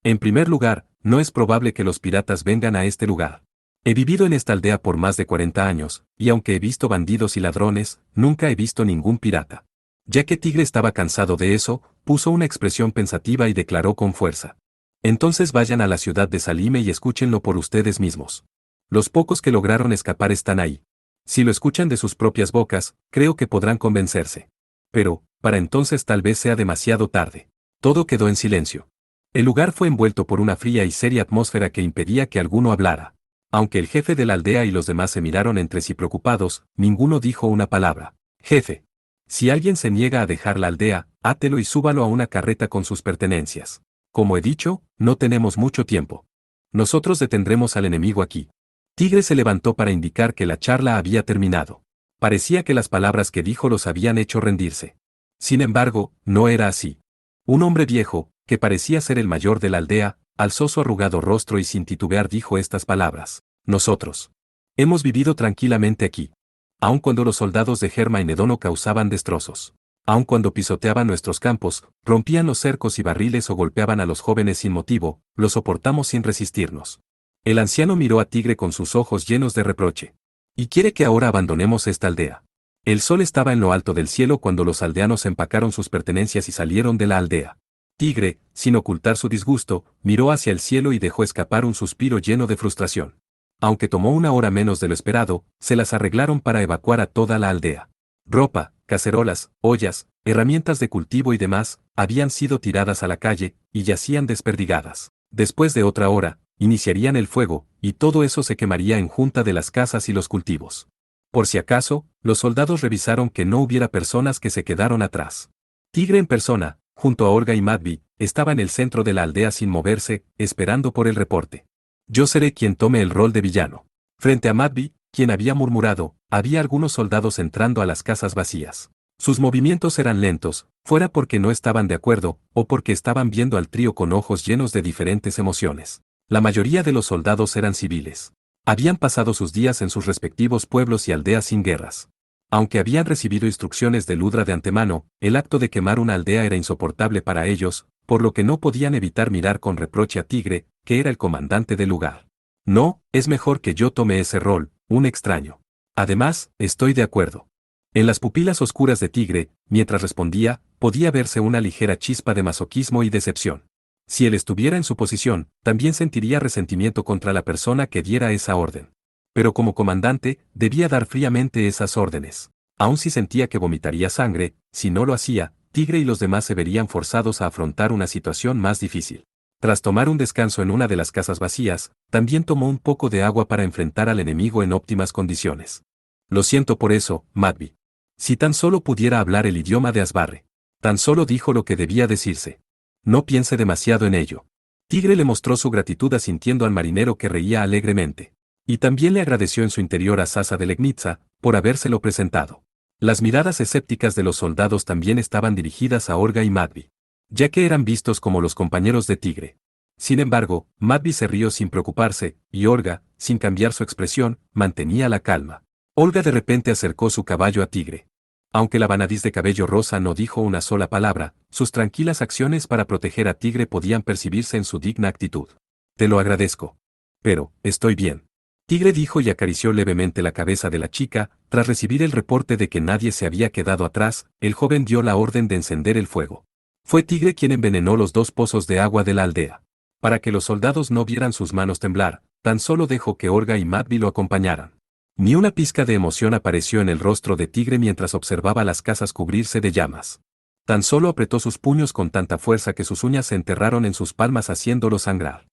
En primer lugar, no es probable que los piratas vengan a este lugar. He vivido en esta aldea por más de 40 años, y aunque he visto bandidos y ladrones, nunca he visto ningún pirata. Ya que Tigre estaba cansado de eso, puso una expresión pensativa y declaró con fuerza. Entonces vayan a la ciudad de Salime y escúchenlo por ustedes mismos. Los pocos que lograron escapar están ahí. Si lo escuchan de sus propias bocas, creo que podrán convencerse. Pero, para entonces tal vez sea demasiado tarde. Todo quedó en silencio. El lugar fue envuelto por una fría y seria atmósfera que impedía que alguno hablara. Aunque el jefe de la aldea y los demás se miraron entre sí preocupados, ninguno dijo una palabra. Jefe. Si alguien se niega a dejar la aldea, átelo y súbalo a una carreta con sus pertenencias. Como he dicho, no tenemos mucho tiempo. Nosotros detendremos al enemigo aquí. Tigre se levantó para indicar que la charla había terminado. Parecía que las palabras que dijo los habían hecho rendirse. Sin embargo, no era así. Un hombre viejo, que parecía ser el mayor de la aldea, alzó su arrugado rostro y sin titubear dijo estas palabras. Nosotros hemos vivido tranquilamente aquí. Aun cuando los soldados de Hermaenedono causaban destrozos. Aun cuando pisoteaban nuestros campos, rompían los cercos y barriles o golpeaban a los jóvenes sin motivo, lo soportamos sin resistirnos. El anciano miró a Tigre con sus ojos llenos de reproche. ¿Y quiere que ahora abandonemos esta aldea? El sol estaba en lo alto del cielo cuando los aldeanos empacaron sus pertenencias y salieron de la aldea. Tigre, sin ocultar su disgusto, miró hacia el cielo y dejó escapar un suspiro lleno de frustración. Aunque tomó una hora menos de lo esperado, se las arreglaron para evacuar a toda la aldea. Ropa, cacerolas, ollas, herramientas de cultivo y demás, habían sido tiradas a la calle, y yacían desperdigadas. Después de otra hora, iniciarían el fuego, y todo eso se quemaría en junta de las casas y los cultivos. Por si acaso, los soldados revisaron que no hubiera personas que se quedaron atrás. Tigre en persona, junto a Olga y Madby, estaba en el centro de la aldea sin moverse, esperando por el reporte. Yo seré quien tome el rol de villano. Frente a Madby, quien había murmurado, había algunos soldados entrando a las casas vacías. Sus movimientos eran lentos, fuera porque no estaban de acuerdo, o porque estaban viendo al trío con ojos llenos de diferentes emociones. La mayoría de los soldados eran civiles. Habían pasado sus días en sus respectivos pueblos y aldeas sin guerras. Aunque habían recibido instrucciones de Ludra de antemano, el acto de quemar una aldea era insoportable para ellos, por lo que no podían evitar mirar con reproche a Tigre, que era el comandante del lugar. No, es mejor que yo tome ese rol, un extraño. Además, estoy de acuerdo. En las pupilas oscuras de Tigre, mientras respondía, podía verse una ligera chispa de masoquismo y decepción. Si él estuviera en su posición, también sentiría resentimiento contra la persona que diera esa orden. Pero como comandante, debía dar fríamente esas órdenes. Aun si sentía que vomitaría sangre, si no lo hacía, Tigre y los demás se verían forzados a afrontar una situación más difícil. Tras tomar un descanso en una de las casas vacías, también tomó un poco de agua para enfrentar al enemigo en óptimas condiciones. Lo siento por eso, Madby. Si tan solo pudiera hablar el idioma de Asbarre. Tan solo dijo lo que debía decirse. No piense demasiado en ello. Tigre le mostró su gratitud asintiendo al marinero que reía alegremente. Y también le agradeció en su interior a Sasa de Legnitza, por habérselo presentado. Las miradas escépticas de los soldados también estaban dirigidas a Olga y Madby, ya que eran vistos como los compañeros de Tigre. Sin embargo, Madby se rió sin preocuparse, y Olga, sin cambiar su expresión, mantenía la calma. Olga de repente acercó su caballo a Tigre. Aunque la vanadiz de cabello rosa no dijo una sola palabra, sus tranquilas acciones para proteger a Tigre podían percibirse en su digna actitud. Te lo agradezco. Pero, estoy bien. Tigre dijo y acarició levemente la cabeza de la chica. Tras recibir el reporte de que nadie se había quedado atrás, el joven dio la orden de encender el fuego. Fue Tigre quien envenenó los 2 pozos de agua de la aldea. Para que los soldados no vieran sus manos temblar, tan solo dejó que Olga y Madby lo acompañaran. Ni una pizca de emoción apareció en el rostro de Tigre mientras observaba las casas cubrirse de llamas. Tan solo apretó sus puños con tanta fuerza que sus uñas se enterraron en sus palmas haciéndolo sangrar.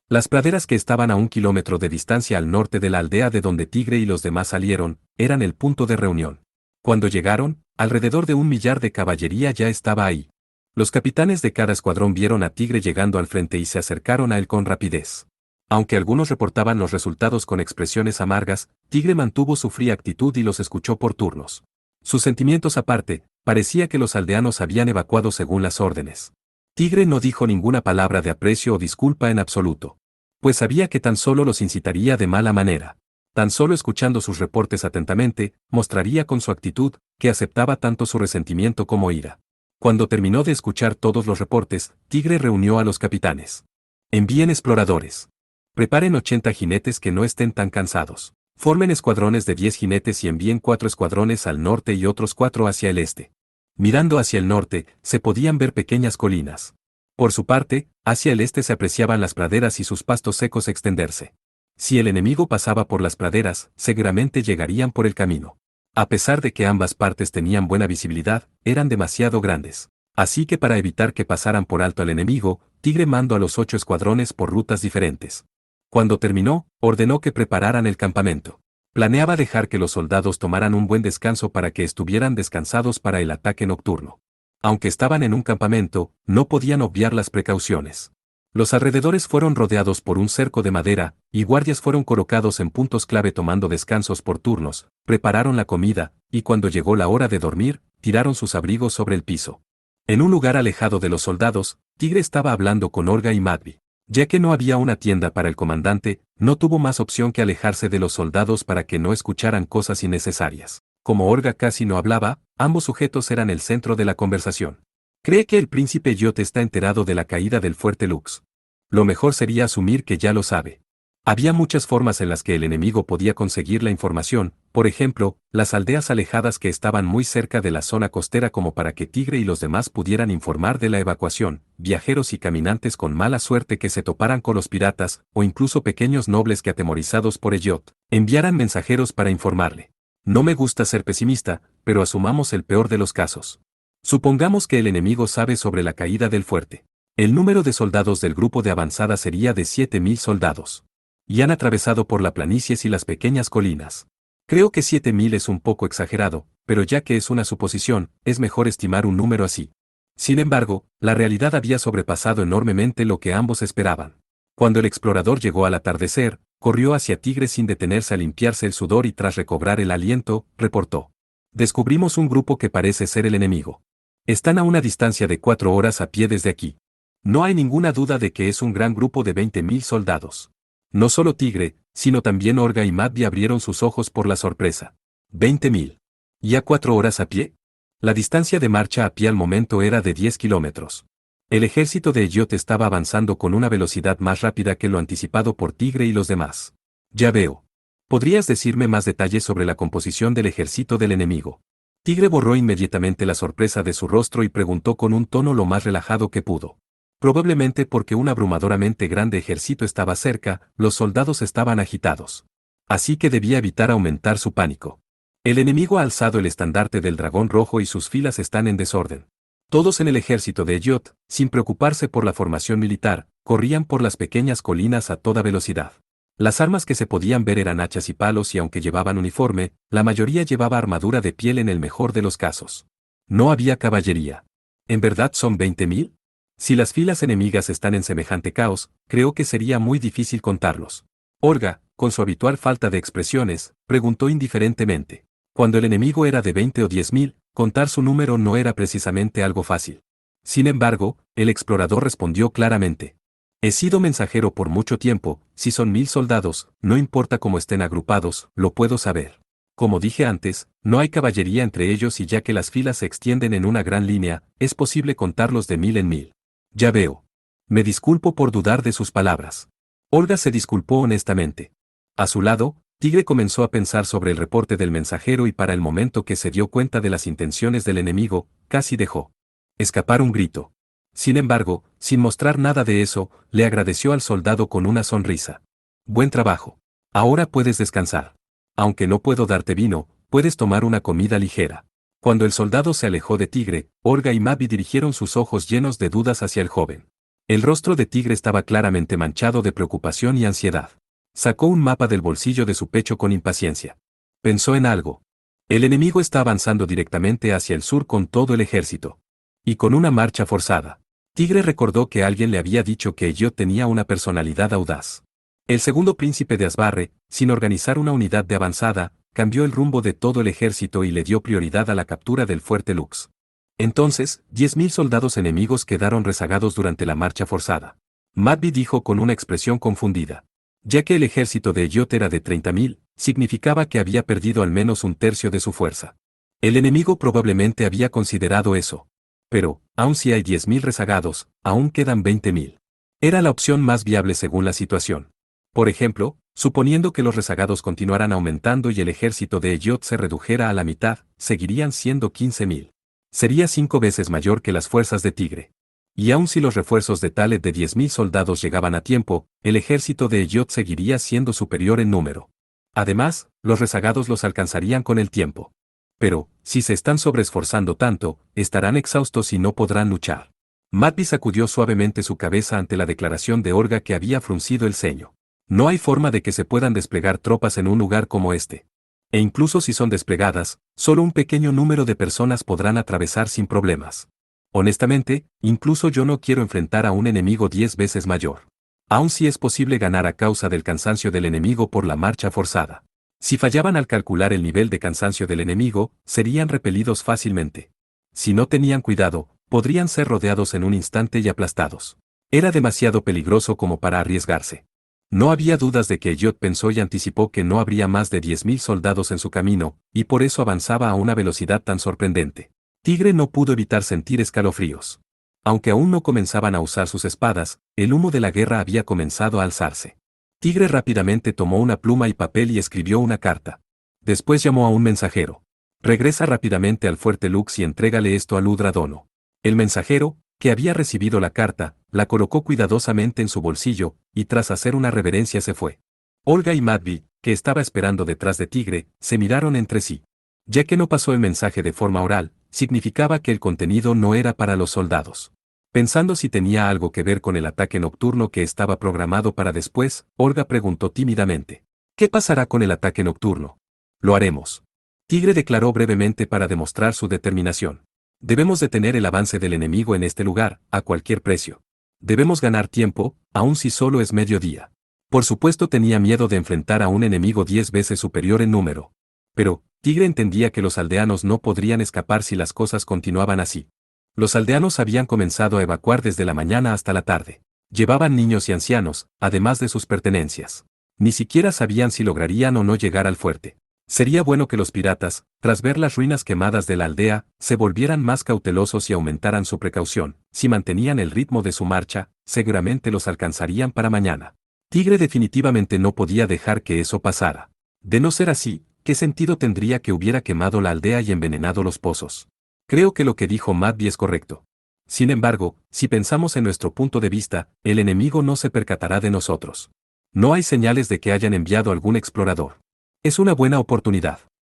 Las praderas que estaban a 1 kilómetro de distancia al norte de la aldea de donde Tigre y los demás salieron, eran el punto de reunión. Cuando llegaron, alrededor de 1 millar de caballería ya estaba ahí. Los capitanes de cada escuadrón vieron a Tigre llegando al frente y se acercaron a él con rapidez. Aunque algunos reportaban los resultados con expresiones amargas, Tigre mantuvo su fría actitud y los escuchó por turnos. Sus sentimientos aparte, parecía que los aldeanos habían evacuado según las órdenes. Tigre no dijo ninguna palabra de aprecio o disculpa en absoluto. Pues sabía que tan solo los incitaría de mala manera. Tan solo escuchando sus reportes atentamente, mostraría con su actitud, que aceptaba tanto su resentimiento como ira. Cuando terminó de escuchar todos los reportes, Tigre reunió a los capitanes. Envíen exploradores. Preparen 80 jinetes que no estén tan cansados. Formen escuadrones de 10 jinetes y envíen 4 escuadrones al norte y otros 4 hacia el este. Mirando hacia el norte, se podían ver pequeñas colinas. Por su parte, hacia el este se apreciaban las praderas y sus pastos secos extenderse. Si el enemigo pasaba por las praderas, seguramente llegarían por el camino. A pesar de que ambas partes tenían buena visibilidad, eran demasiado grandes. Así que para evitar que pasaran por alto al enemigo, Tigre mandó a los 8 escuadrones por rutas diferentes. Cuando terminó, ordenó que prepararan el campamento. Planeaba dejar que los soldados tomaran un buen descanso para que estuvieran descansados para el ataque nocturno. Aunque estaban en un campamento, no podían obviar las precauciones. Los alrededores fueron rodeados por un cerco de madera, y guardias fueron colocados en puntos clave tomando descansos por turnos, prepararon la comida, y cuando llegó la hora de dormir, tiraron sus abrigos sobre el piso. En un lugar alejado de los soldados, Tigre estaba hablando con Orga y Madvi. Ya que no había una tienda para el comandante, no tuvo más opción que alejarse de los soldados para que no escucharan cosas innecesarias. Como Orga casi no hablaba, ambos sujetos eran el centro de la conversación. Cree que el príncipe Yot está enterado de la caída del fuerte Lux. Lo mejor sería asumir que ya lo sabe. Había muchas formas en las que el enemigo podía conseguir la información, por ejemplo, las aldeas alejadas que estaban muy cerca de la zona costera como para que Tigre y los demás pudieran informar de la evacuación, viajeros y caminantes con mala suerte que se toparan con los piratas, o incluso pequeños nobles que atemorizados por Eyot, enviaran mensajeros para informarle. No me gusta ser pesimista, pero asumamos el peor de los casos. Supongamos que el enemigo sabe sobre la caída del fuerte. El número de soldados del grupo de avanzada sería de 7.000 soldados. Y han atravesado por las planicies y las pequeñas colinas. Creo que 7.000 es un poco exagerado, pero ya que es una suposición, es mejor estimar un número así. Sin embargo, la realidad había sobrepasado enormemente lo que ambos esperaban. Cuando el explorador llegó al atardecer, corrió hacia Tigre sin detenerse a limpiarse el sudor y tras recobrar el aliento, reportó. Descubrimos un grupo que parece ser el enemigo. Están a una distancia de 4 horas a pie desde aquí. No hay ninguna duda de que es un gran grupo de 20.000 soldados. No solo Tigre, sino también Orga y Madvi abrieron sus ojos por la sorpresa. 20.000. ¿Y a 4 horas a pie? La distancia de marcha a pie al momento era de 10 kilómetros. El ejército de Eyot estaba avanzando con una velocidad más rápida que lo anticipado por Tigre y los demás. Ya veo. ¿Podrías decirme más detalles sobre la composición del ejército del enemigo? Tigre borró inmediatamente la sorpresa de su rostro y preguntó con un tono lo más relajado que pudo. Probablemente porque un abrumadoramente grande ejército estaba cerca, los soldados estaban agitados. Así que debía evitar aumentar su pánico. El enemigo ha alzado el estandarte del dragón rojo y sus filas están en desorden. Todos en el ejército de Eyot, sin preocuparse por la formación militar, corrían por las pequeñas colinas a toda velocidad. Las armas que se podían ver eran hachas y palos y aunque llevaban uniforme, la mayoría llevaba armadura de piel en el mejor de los casos. No había caballería. ¿En verdad son 20.000? Si las filas enemigas están en semejante caos, creo que sería muy difícil contarlos. Orga, con su habitual falta de expresiones, preguntó indiferentemente. Cuando el enemigo era de 20 o 10.000, contar su número no era precisamente algo fácil. Sin embargo, el explorador respondió claramente. He sido mensajero por mucho tiempo, si son 1.000 soldados, no importa cómo estén agrupados, lo puedo saber. Como dije antes, no hay caballería entre ellos y ya que las filas se extienden en una gran línea, es posible contarlos de 1.000 en 1.000. Ya veo. Me disculpo por dudar de sus palabras. Olga se disculpó honestamente. A su lado, Tigre comenzó a pensar sobre el reporte del mensajero y para el momento que se dio cuenta de las intenciones del enemigo, casi dejó escapar un grito. Sin embargo, sin mostrar nada de eso, le agradeció al soldado con una sonrisa. Buen trabajo. Ahora puedes descansar. Aunque no puedo darte vino, puedes tomar una comida ligera. Cuando el soldado se alejó de Tigre, Orga y Madvi dirigieron sus ojos llenos de dudas hacia el joven. El rostro de Tigre estaba claramente manchado de preocupación y ansiedad. Sacó un mapa del bolsillo de su pecho con impaciencia. Pensó en algo. El enemigo está avanzando directamente hacia el sur con todo el ejército. Y con una marcha forzada. Tigre recordó que alguien le había dicho que Eyot tenía una personalidad audaz. El segundo príncipe de Asbarre, sin organizar una unidad de avanzada, cambió el rumbo de todo el ejército y le dio prioridad a la captura del fuerte Lux. Entonces, 10.000 soldados enemigos quedaron rezagados durante la marcha forzada. Madvi dijo con una expresión confundida. Ya que el ejército de Eyot era de 30.000, significaba que había perdido al menos un tercio de su fuerza. El enemigo probablemente había considerado eso. Pero, aun si hay 10.000 rezagados, aún quedan 20.000. Era la opción más viable según la situación. Por ejemplo, Suponiendo que los rezagados continuaran aumentando y el ejército de Elliot se redujera a la mitad, seguirían siendo 15.000. Sería 5 veces mayor que las fuerzas de Tigre. Y aun si los refuerzos de Taleb de 10.000 soldados llegaban a tiempo, el ejército de Elliot seguiría siendo superior en número. Además, los rezagados los alcanzarían con el tiempo. Pero, si se están sobreesforzando tanto, estarán exhaustos y no podrán luchar. Matby sacudió suavemente su cabeza ante la declaración de Olga que había fruncido el ceño. No hay forma de que se puedan desplegar tropas en un lugar como este. E incluso si son desplegadas, solo un pequeño número de personas podrán atravesar sin problemas. Honestamente, incluso yo no quiero enfrentar a un enemigo 10 veces mayor. Aun si es posible ganar a causa del cansancio del enemigo por la marcha forzada. Si fallaban al calcular el nivel de cansancio del enemigo, serían repelidos fácilmente. Si no tenían cuidado, podrían ser rodeados en un instante y aplastados. Era demasiado peligroso como para arriesgarse. No había dudas de que Elliot pensó y anticipó que no habría más de 10.000 soldados en su camino, y por eso avanzaba a una velocidad tan sorprendente. Tigre no pudo evitar sentir escalofríos. Aunque aún no comenzaban a usar sus espadas, el humo de la guerra había comenzado a alzarse. Tigre rápidamente tomó una pluma y papel y escribió una carta. Después llamó a un mensajero. Regresa rápidamente al fuerte Lux y entrégale esto a Ludra Dono. El mensajero, que había recibido la carta, la colocó cuidadosamente en su bolsillo, y tras hacer una reverencia se fue. Olga y Matby, que estaba esperando detrás de Tigre, se miraron entre sí. Ya que no pasó el mensaje de forma oral, significaba que el contenido no era para los soldados. Pensando si tenía algo que ver con el ataque nocturno que estaba programado para después, Olga preguntó tímidamente. ¿Qué pasará con el ataque nocturno? Lo haremos. Tigre declaró brevemente para demostrar su determinación. Debemos detener el avance del enemigo en este lugar, a cualquier precio. Debemos ganar tiempo, aun si solo es mediodía. Por supuesto tenía miedo de enfrentar a un enemigo 10 veces superior en número. Pero, Tigre entendía que los aldeanos no podrían escapar si las cosas continuaban así. Los aldeanos habían comenzado a evacuar desde la mañana hasta la tarde. Llevaban niños y ancianos, además de sus pertenencias. Ni siquiera sabían si lograrían o no llegar al fuerte. Sería bueno que los piratas, tras ver las ruinas quemadas de la aldea, se volvieran más cautelosos y aumentaran su precaución. Si mantenían el ritmo de su marcha, seguramente los alcanzarían para mañana. Tigre definitivamente no podía dejar que eso pasara. De no ser así, ¿qué sentido tendría que hubiera quemado la aldea y envenenado los pozos? Creo que lo que dijo Matby es correcto. Sin embargo, si pensamos en nuestro punto de vista, el enemigo no se percatará de nosotros. No hay señales de que hayan enviado algún explorador. Es una buena oportunidad.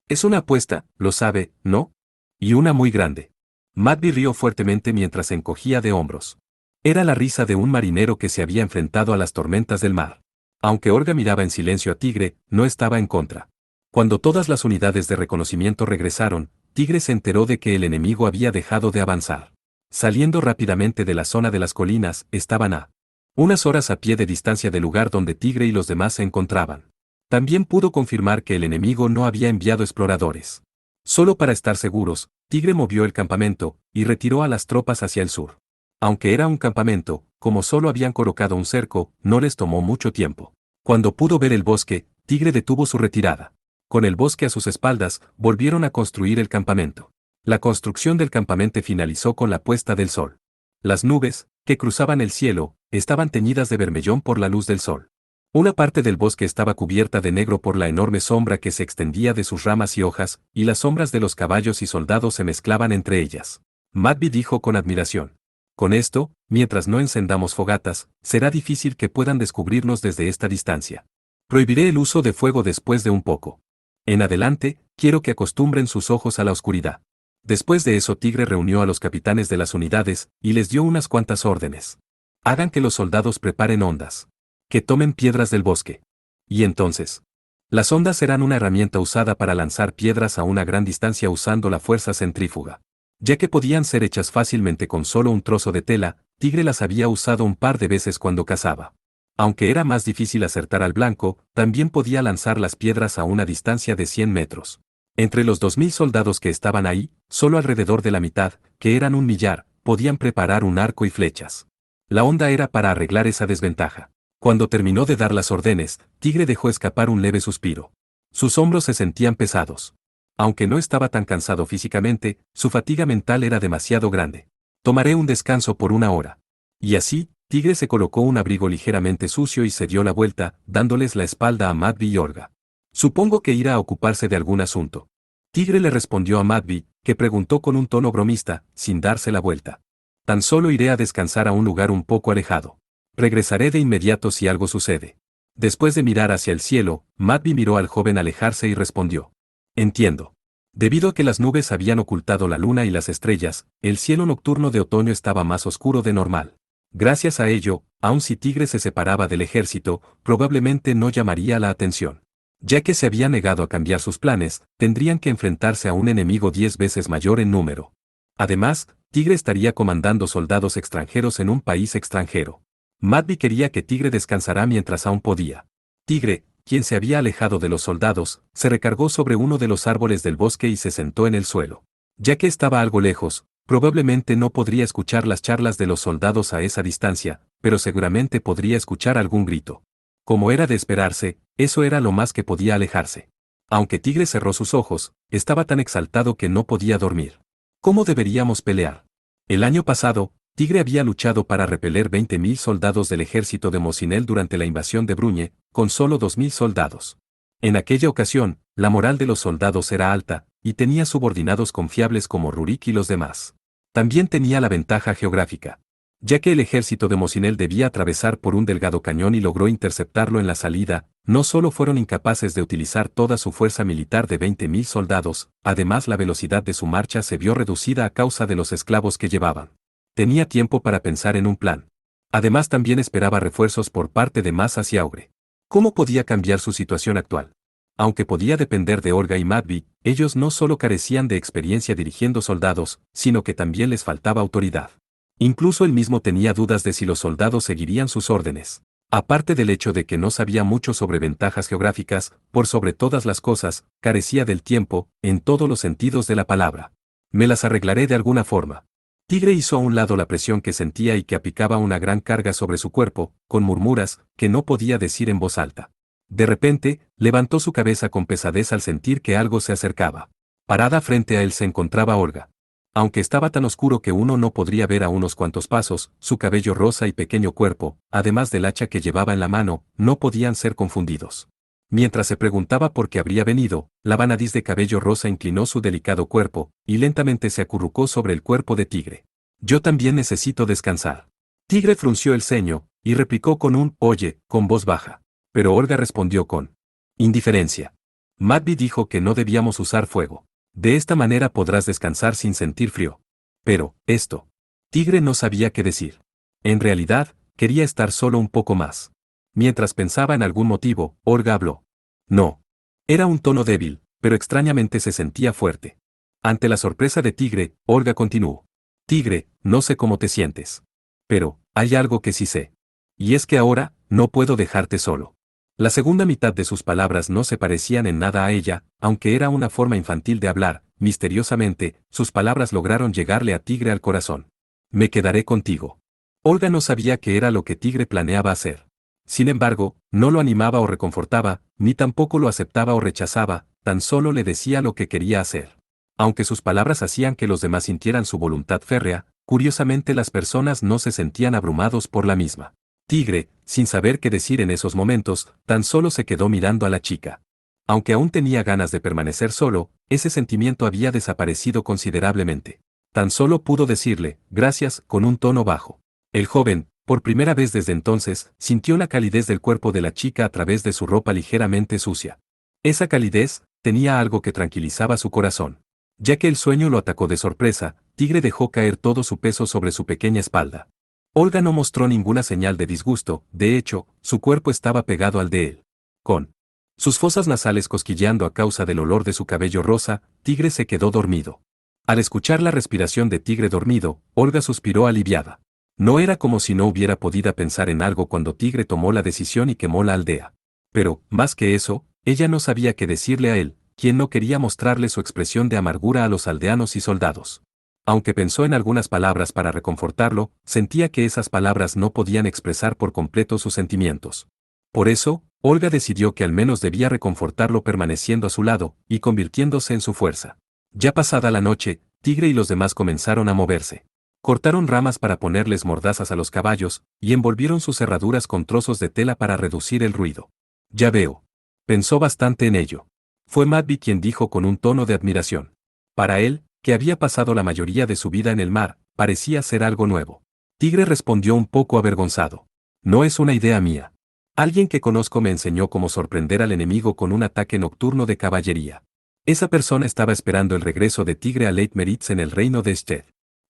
Es una apuesta, lo sabe, ¿no? Y una muy grande. Matby rió fuertemente mientras se encogía de hombros. Era la risa de un marinero que se había enfrentado a las tormentas del mar. Aunque Olga miraba en silencio a Tigre, no estaba en contra. Cuando todas las unidades de reconocimiento regresaron, Tigre se enteró de que el enemigo había dejado de avanzar. Saliendo rápidamente de la zona de las colinas, estaban a unas horas a pie de distancia del lugar donde Tigre y los demás se encontraban. También pudo confirmar que el enemigo no había enviado exploradores. Solo para estar seguros, Tigre movió el campamento y retiró a las tropas hacia el sur. Aunque era un campamento, como solo habían colocado un cerco, no les tomó mucho tiempo. Cuando pudo ver el bosque, Tigre detuvo su retirada. Con el bosque a sus espaldas, volvieron a construir el campamento. La construcción del campamento finalizó con la puesta del sol. Las nubes, que cruzaban el cielo, estaban teñidas de vermellón por la luz del sol. Una parte del bosque estaba cubierta de negro por la enorme sombra que se extendía de sus ramas y hojas, y las sombras de los caballos y soldados se mezclaban entre ellas. Matby dijo con admiración. Con esto, mientras no encendamos fogatas, será difícil que puedan descubrirnos desde esta distancia. Prohibiré el uso de fuego después de un poco. En adelante, quiero que acostumbren sus ojos a la oscuridad. Después de eso Tigre reunió a los capitanes de las unidades, y les dio unas cuantas órdenes. Hagan que los soldados preparen ondas. Que tomen piedras del bosque. Y entonces, las ondas serán una herramienta usada para lanzar piedras a una gran distancia usando la fuerza centrífuga. Ya que podían ser hechas fácilmente con solo un trozo de tela, Tigre las había usado un par de veces cuando cazaba. Aunque era más difícil acertar al blanco, también podía lanzar las piedras a una distancia de 100 metros. Entre los 2.000 soldados que estaban ahí, solo alrededor de la mitad, que eran 1.000.000, podían preparar un arco y flechas. La onda era para arreglar esa desventaja. Cuando terminó de dar las órdenes, Tigre dejó escapar un leve suspiro. Sus hombros se sentían pesados. Aunque no estaba tan cansado físicamente, su fatiga mental era demasiado grande. Tomaré un descanso por 1 hora. Y así, Tigre se colocó un abrigo ligeramente sucio y se dio la vuelta, dándoles la espalda a Madby y Olga. Supongo que irá a ocuparse de algún asunto. Tigre le respondió a Madby, que preguntó con un tono bromista, sin darse la vuelta. Tan solo iré a descansar a un lugar un poco alejado. Regresaré de inmediato si algo sucede. Después de mirar hacia el cielo, Madby miró al joven alejarse y respondió. Entiendo. Debido a que las nubes habían ocultado la luna y las estrellas, el cielo nocturno de otoño estaba más oscuro de normal. Gracias a ello, aun si Tigre se separaba del ejército, probablemente no llamaría la atención. Ya que se había negado a cambiar sus planes, tendrían que enfrentarse a un enemigo 10 veces mayor en número. Además, Tigre estaría comandando soldados extranjeros en un país extranjero. Madby quería que Tigre descansara mientras aún podía. Tigre, quien se había alejado de los soldados, se recargó sobre uno de los árboles del bosque y se sentó en el suelo. Ya que estaba algo lejos, probablemente no podría escuchar las charlas de los soldados a esa distancia, pero seguramente podría escuchar algún grito. Como era de esperarse, eso era lo más que podía alejarse. Aunque Tigre cerró sus ojos, estaba tan exaltado que no podía dormir. ¿Cómo deberíamos pelear? El año pasado, Tigre había luchado para repeler 20.000 soldados del ejército de Mosinel durante la invasión de Bruñe, con solo 2.000 soldados. En aquella ocasión, la moral de los soldados era alta, y tenía subordinados confiables como Rurik y los demás. También tenía la ventaja geográfica. Ya que el ejército de Mosinel debía atravesar por un delgado cañón y logró interceptarlo en la salida, no solo fueron incapaces de utilizar toda su fuerza militar de 20.000 soldados, además la velocidad de su marcha se vio reducida a causa de los esclavos que llevaban. Tenía tiempo para pensar en un plan. Además también esperaba refuerzos por parte de Masas y Augre. ¿Cómo podía cambiar su situación actual? Aunque podía depender de Olga y Madby, ellos no solo carecían de experiencia dirigiendo soldados, sino que también les faltaba autoridad. Incluso él mismo tenía dudas de si los soldados seguirían sus órdenes. Aparte del hecho de que no sabía mucho sobre ventajas geográficas, por sobre todas las cosas, carecía del tiempo, en todos los sentidos de la palabra. Me las arreglaré de alguna forma. Tigre hizo a un lado la presión que sentía y que aplicaba una gran carga sobre su cuerpo, con murmuras, que no podía decir en voz alta. De repente, levantó su cabeza con pesadez al sentir que algo se acercaba. Parada frente a él se encontraba Olga. Aunque estaba tan oscuro que uno no podría ver a unos cuantos pasos, su cabello rosa y pequeño cuerpo, además del hacha que llevaba en la mano, no podían ser confundidos. Mientras se preguntaba por qué habría venido, la vanadiz de cabello rosa inclinó su delicado cuerpo, y lentamente se acurrucó sobre el cuerpo de Tigre. Yo también necesito descansar. Tigre frunció el ceño, y replicó con un «oye», con voz baja. Pero Olga respondió con indiferencia. Madby dijo que no debíamos usar fuego. De esta manera podrás descansar sin sentir frío. Pero, esto. Tigre no sabía qué decir. En realidad, quería estar solo un poco más. Mientras pensaba en algún motivo, Olga habló. No. Era un tono débil, pero extrañamente se sentía fuerte. Ante la sorpresa de Tigre, Olga continuó. Tigre, no sé cómo te sientes. Pero, hay algo que sí sé. Y es que ahora, no puedo dejarte solo. La segunda mitad de sus palabras no se parecían en nada a ella, aunque era una forma infantil de hablar, misteriosamente, sus palabras lograron llegarle a Tigre al corazón. Me quedaré contigo. Olga no sabía qué era lo que Tigre planeaba hacer. Sin embargo, no lo animaba o reconfortaba, ni tampoco lo aceptaba o rechazaba, tan solo le decía lo que quería hacer. Aunque sus palabras hacían que los demás sintieran su voluntad férrea, curiosamente las personas no se sentían abrumados por la misma. Tigre, sin saber qué decir en esos momentos, tan solo se quedó mirando a la chica. Aunque aún tenía ganas de permanecer solo, ese sentimiento había desaparecido considerablemente. Tan solo pudo decirle, gracias, con un tono bajo. El joven, por primera vez desde entonces, sintió la calidez del cuerpo de la chica a través de su ropa ligeramente sucia. Esa calidez tenía algo que tranquilizaba su corazón. Ya que el sueño lo atacó de sorpresa, Tigre dejó caer todo su peso sobre su pequeña espalda. Olga no mostró ninguna señal de disgusto, de hecho, su cuerpo estaba pegado al de él. Con sus fosas nasales cosquilleando a causa del olor de su cabello rosa, Tigre se quedó dormido. Al escuchar la respiración de Tigre dormido, Olga suspiró aliviada. No era como si no hubiera podido pensar en algo cuando Tigre tomó la decisión y quemó la aldea. Pero, más que eso, ella no sabía qué decirle a él, quien no quería mostrarle su expresión de amargura a los aldeanos y soldados. Aunque pensó en algunas palabras para reconfortarlo, sentía que esas palabras no podían expresar por completo sus sentimientos. Por eso, Olga decidió que al menos debía reconfortarlo permaneciendo a su lado, y convirtiéndose en su fuerza. Ya pasada la noche, Tigre y los demás comenzaron a moverse. Cortaron ramas para ponerles mordazas a los caballos, y envolvieron sus cerraduras con trozos de tela para reducir el ruido. Ya veo. Pensó bastante en ello. Fue Madby quien dijo con un tono de admiración. Para él, que había pasado la mayoría de su vida en el mar, parecía ser algo nuevo. Tigre respondió un poco avergonzado. No es una idea mía. Alguien que conozco me enseñó cómo sorprender al enemigo con un ataque nocturno de caballería. Esa persona estaba esperando el regreso de Tigre a Leitmeritz en el reino de Sted.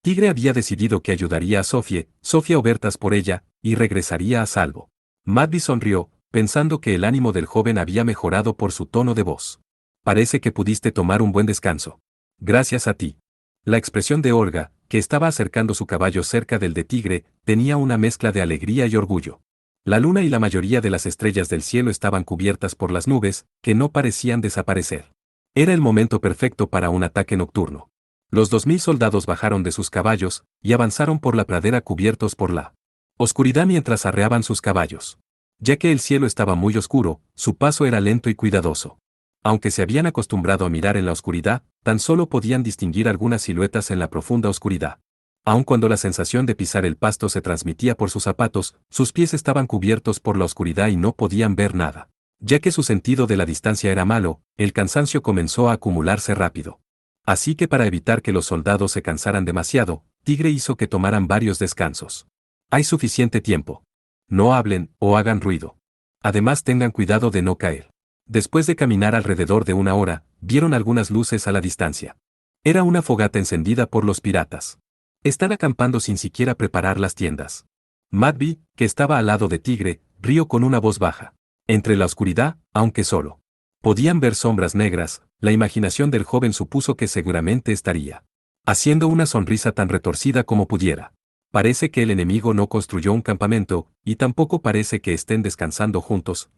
Tigre había decidido que ayudaría a Sofía Obertas por ella, y regresaría a salvo. Madby sonrió, pensando que el ánimo del joven había mejorado por su tono de voz. Parece que pudiste tomar un buen descanso. Gracias a ti. La expresión de Olga, que estaba acercando su caballo cerca del de Tigre, tenía una mezcla de alegría y orgullo. La luna y la mayoría de las estrellas del cielo estaban cubiertas por las nubes, que no parecían desaparecer. Era el momento perfecto para un ataque nocturno. Los 2000 soldados bajaron de sus caballos, y avanzaron por la pradera cubiertos por la oscuridad mientras arreaban sus caballos. Ya que el cielo estaba muy oscuro, su paso era lento y cuidadoso. Aunque se habían acostumbrado a mirar en la oscuridad, tan solo podían distinguir algunas siluetas en la profunda oscuridad. Aun cuando la sensación de pisar el pasto se transmitía por sus zapatos, sus pies estaban cubiertos por la oscuridad y no podían ver nada. Ya que su sentido de la distancia era malo, el cansancio comenzó a acumularse rápido. Así que para evitar que los soldados se cansaran demasiado, Tigre hizo que tomaran varios descansos. Hay suficiente tiempo. No hablen o hagan ruido. Además tengan cuidado de no caer. Después de caminar alrededor de una hora, vieron algunas luces a la distancia. Era una fogata encendida por los piratas. Están acampando sin siquiera preparar las tiendas. Madby, que estaba al lado de Tigre, rió con una voz baja. Entre la oscuridad, aunque solo podían ver sombras negras, la imaginación del joven supuso que seguramente estaría haciendo una sonrisa tan retorcida como pudiera. Parece que el enemigo no construyó un campamento, y tampoco parece que estén descansando juntos,